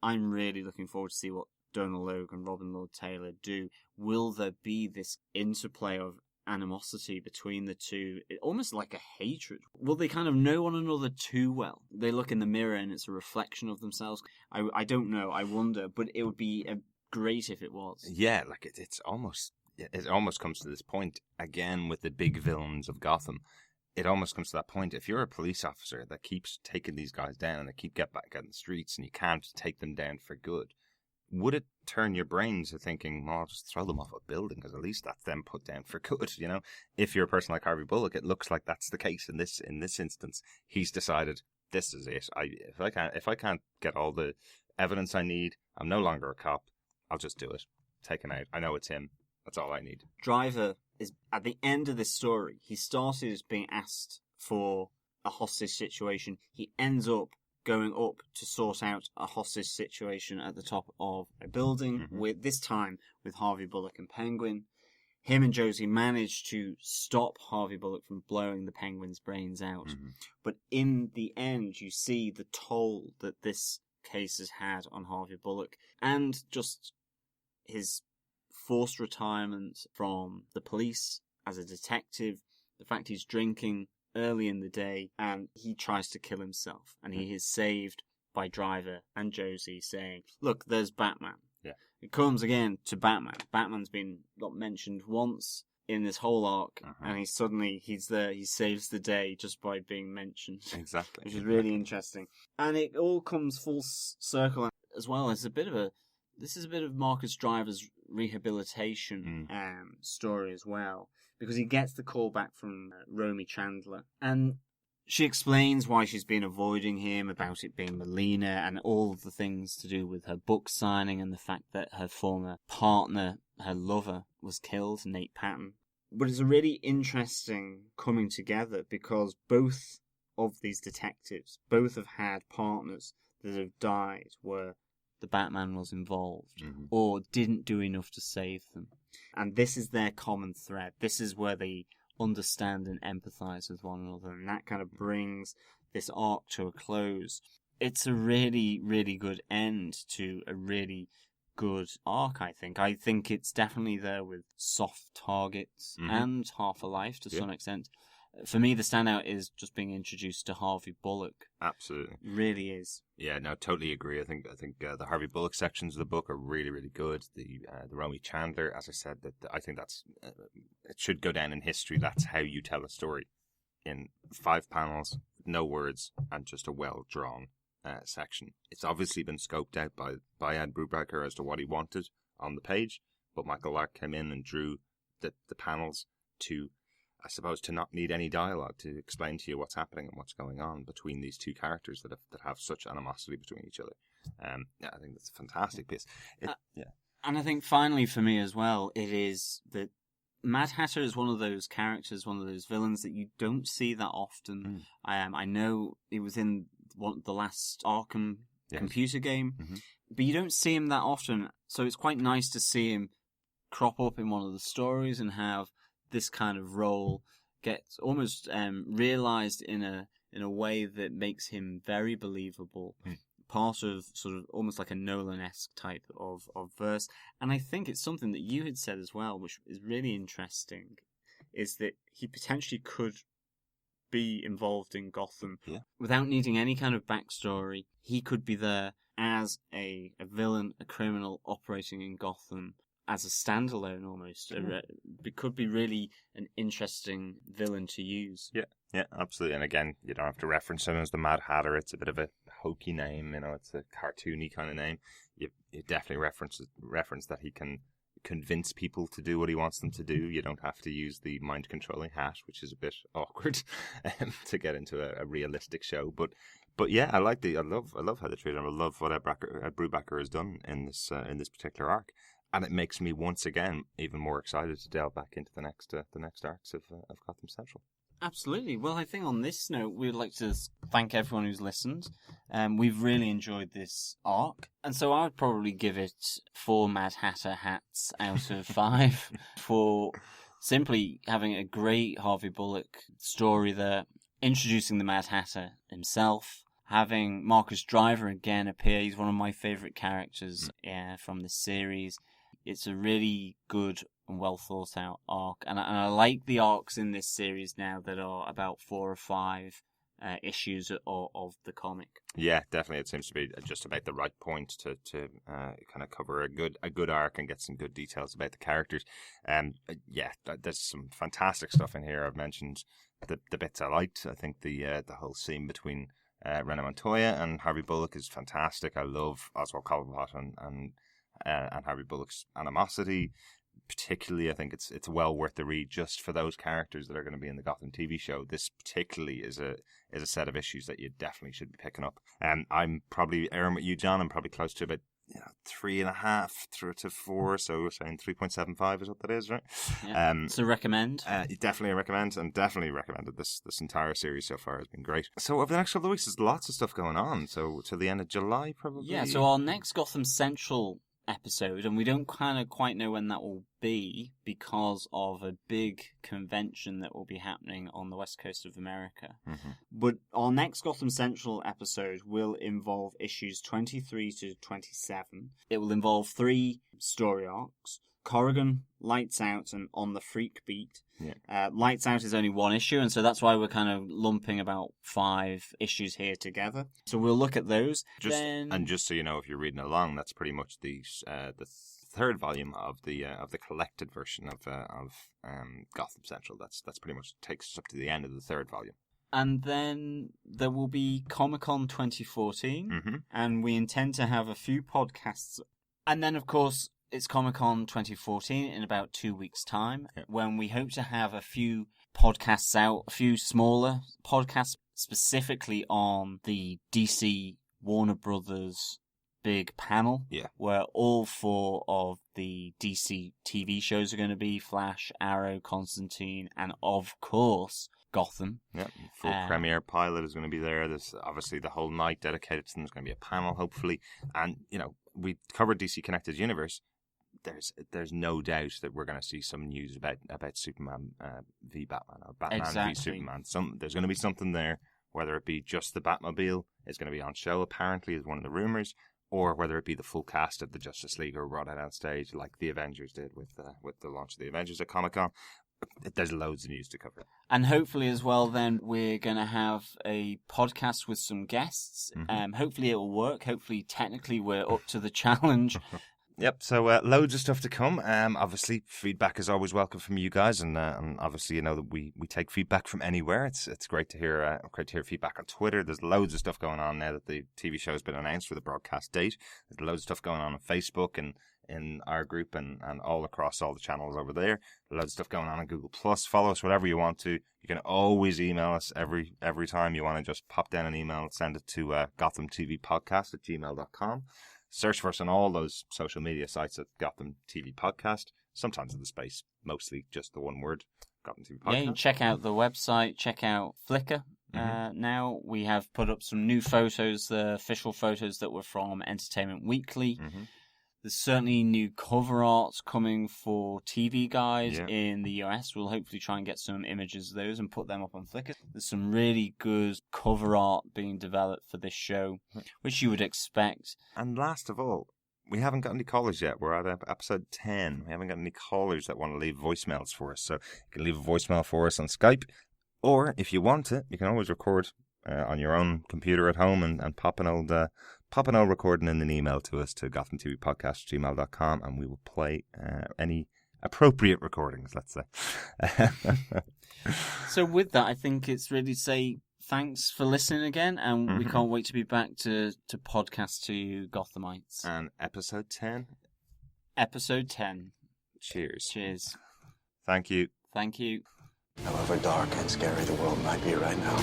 I'm really looking forward to see what Donal Logue and Robin Lord Taylor do. Will there be this interplay of animosity between the two, almost like a hatred? Will they kind of know one another too well? They look in the mirror and it's a reflection of themselves. I don't know. I wonder, but it would be great if it was. Yeah, like it almost comes to this point again with the big villains of Gotham. It almost comes to that point. If you're a police officer that keeps taking these guys down and they keep getting back out in the streets and you can't take them down for good, would it turn your brain to thinking, well, I'll just throw them off a building because at least that's them put down for good, you know? If you're a person like Harvey Bullock, it looks like that's the case in this instance. He's decided, this is it. If I can't get all the evidence I need, I'm no longer a cop. I'll just do it. Take him out. I know it's him. That's all I need. Driver is at the end of this story. He started as being asked for a hostage situation. He ends up going up to sort out a hostage situation at the top of a building, with this time with Harvey Bullock and Penguin. Him and Josie manage to stop Harvey Bullock from blowing the Penguin's brains out. But in the end, you see the toll that this case has had on Harvey Bullock, and just his forced retirement from the police as a detective, the fact he's drinking early in the day, and he tries to kill himself, and he is saved by Driver and Josie saying, look, there's Batman. Yeah. It comes again to Batman. Batman's been not mentioned once in this whole arc, and he's there, he saves the day just by being mentioned. Exactly. Which is really interesting. And it all comes full circle as well. This is a bit of Marcus Driver's rehabilitation story as well, because he gets the call back from Romy Chandler, and she explains why she's been avoiding him, about it being Melina, and all of the things to do with her book signing and the fact that her former partner, her lover, was killed, Nate Patton. But it's a really interesting coming together because both of these detectives, both have had partners that have died where the Batman was involved or didn't do enough to save them. And this is their common thread. This is where they understand and empathize with one another, and that kind of brings this arc to a close. It's a really, really good end to a really good arc, I think. I think it's definitely there with soft targets and Half a Life to some extent. For me, the standout is just being introduced to Harvey Bullock. Absolutely. It really is. Yeah, no, totally agree. I think the Harvey Bullock sections of the book are really, really good. The Romy Chandler, as I said, I think that's it should go down in history. That's how you tell a story, in 5 panels, no words, and just a well drawn section. It's obviously been scoped out by Ed Brubaker as to what he wanted on the page, but Michael Lark came in and drew the panels to, I suppose, to not need any dialogue to explain to you what's happening and what's going on between these two characters that have such animosity between each other. Yeah, I think that's a fantastic piece. And I think finally for me as well, it is that Mad Hatter is one of those characters, one of those villains that you don't see that often. I know he was in the last Arkham computer game, but you don't see him that often. So it's quite nice to see him crop up in one of the stories and have this kind of role gets almost realized in a way that makes him very believable. Part of sort of almost like a Nolan-esque type of verse. And I think it's something that you had said as well, which is really interesting, is that he potentially could be involved in Gotham without needing any kind of backstory. He could be there as a villain, a criminal operating in Gotham as a standalone almost. It could be really an interesting villain to use. Yeah, absolutely. And again, you don't have to reference him as the Mad Hatter. It's a bit of a hokey name, it's a cartoony kind of name. You definitely reference that he can convince people to do what he wants them to do. You don't have to use the mind-controlling hat, which is a bit awkward to get into a realistic show. But yeah, I love how they treat him. I love what Ed Brubaker has done in this particular arc. And it makes me once again even more excited to delve back into the next arcs of Gotham Central. Absolutely. Well, I think on this note, we'd like to thank everyone who's listened. We've really enjoyed this arc. And so I would probably give it 4 Mad Hatter hats out of 5 for simply having a great Harvey Bullock story there, introducing the Mad Hatter himself, having Marcus Driver again appear. He's one of my favourite characters from this series. It's a really good and well thought out arc, and I like the arcs in this series now that are about 4 or 5 issues of the comic. Yeah, definitely. It seems to be just about the right point to kind of cover a good arc and get some good details about the characters. There's some fantastic stuff in here. I've mentioned the bits I liked. I think the whole scene between Rena Montoya and Harvey Bullock is fantastic. I love Oswald Cobblepot and Harvey Bullock's animosity. Particularly, I think it's well worth the read just for those characters that are going to be in the Gotham TV show. This particularly is a set of issues that you definitely should be picking up. I'm probably Aaron with you, John. I'm probably close to about 3.5 through to 4, so we're saying 3.75 is what that is, right? Yeah. So recommend? Definitely recommend, and definitely recommended. This entire series so far has been great. So over the next couple of weeks, there's lots of stuff going on. So till the end of July, probably. Yeah. So our next Gotham Central episode, and we don't kind of quite know when that will be because of a big convention that will be happening on the west coast of America. But our next Gotham Central episode will involve issues 23 to 27. It will involve 3 story arcs: Corrigan, Lights Out, and On the Freak Beat. Lights Out is only 1 issue, and so that's why we're kind of lumping about 5 issues here together. So we'll look at those. Just so you know, if you're reading along, that's pretty much the 3rd volume of the collected version of Gotham Central. That's pretty much takes us up to the end of the 3rd volume. And then there will be Comic-Con 2014, and we intend to have a few podcasts. And then, of course, it's Comic-Con 2014 in about 2 weeks' time, when we hope to have a few podcasts out, a few smaller podcasts specifically on the DC Warner Brothers big panel, where all 4 of the DC TV shows are going to be: Flash, Arrow, Constantine, and of course Gotham. Yeah, full premiere pilot is going to be there. There's obviously the whole night dedicated to them. There's going to be a panel, hopefully. And, we covered DC Connected Universe. There's no doubt that we're going to see some news about Superman v Batman, or Batman v Superman. There's going to be something there, whether it be just the Batmobile is going to be on show, apparently, is one of the rumors, or whether it be the full cast of the Justice League are brought out on stage like the Avengers did with the launch of the Avengers at Comic-Con. There's loads of news to cover. And hopefully as well then we're going to have a podcast with some guests. Hopefully it will work. Hopefully technically we're up to the challenge. Yep, so loads of stuff to come. Obviously, feedback is always welcome from you guys, and obviously, that we take feedback from anywhere. It's great to hear feedback on Twitter. There's loads of stuff going on now that the TV show has been announced for the broadcast date. There's loads of stuff going on Facebook and in our group and all across all the channels over there. Loads of stuff going on Google Plus. Follow us whatever you want to. You can always email us every time you want to. Just pop down an email and send it to Gotham TV Podcast at gmail.com. Search for us on all those social media sites at Gotham TV Podcast. Sometimes in the space, mostly just the one word, Gotham TV Podcast. Yeah, you check out the website, check out Flickr. Now we have put up some new photos, the official photos that were from Entertainment Weekly. There's certainly new cover art coming for TV guys in the US. We'll hopefully try and get some images of those and put them up on Flickr. There's some really good cover art being developed for this show, which you would expect. And last of all, we haven't got any callers yet. We're at episode 10. We haven't got any callers that want to leave voicemails for us. So you can leave a voicemail for us on Skype. Or if you want it, you can always record on your own computer at home and pop an old recording in an email to us to gothamtvpodcast@gmail.com, and we will play any appropriate recordings, let's say. So with that, I think it's really to say thanks for listening again, and we can't wait to be back to podcast to you Gothamites. And episode 10? Episode 10. Cheers. Cheers. Thank you. Thank you. However dark and scary the world might be right now,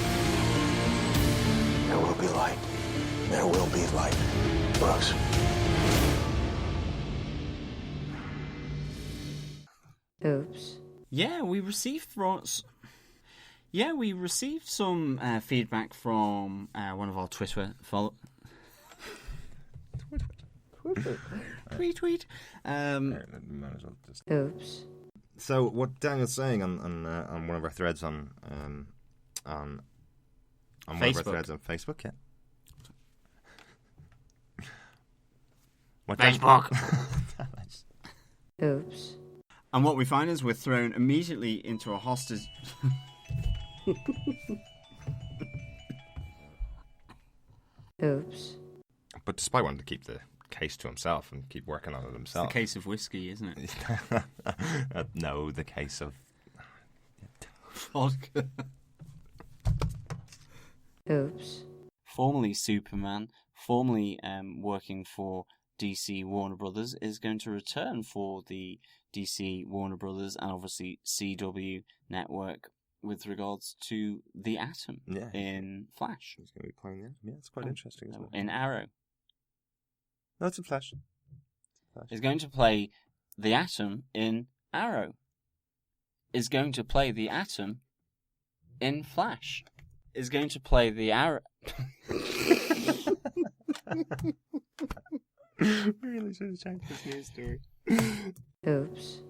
there will be light. There will be light. Brooks. Oops. Yeah, we received some feedback from one of our Twitter follow. Tweet. Oops. So what Daniel's saying on one of our threads on one of our threads on Facebook, yeah. What Facebook. Oops. And what we find is we're thrown immediately into a hostage. Oops. But despite wanting to keep the case to himself and keep working on it himself. It's the case of whiskey, isn't it? No, the case of vodka. Oops. Formerly Superman, formerly working for DC Warner Brothers, is going to return for the DC Warner Brothers and obviously CW network with regards to the Atom in Flash. He's going to be playing that. Yeah, it's quite interesting, isn't it? In Arrow. No, it's in Flash. Is going to play the Atom in Arrow. Is going to play the Atom in Flash. Is going to play the Arrow. We really should have changed this news story. Oops.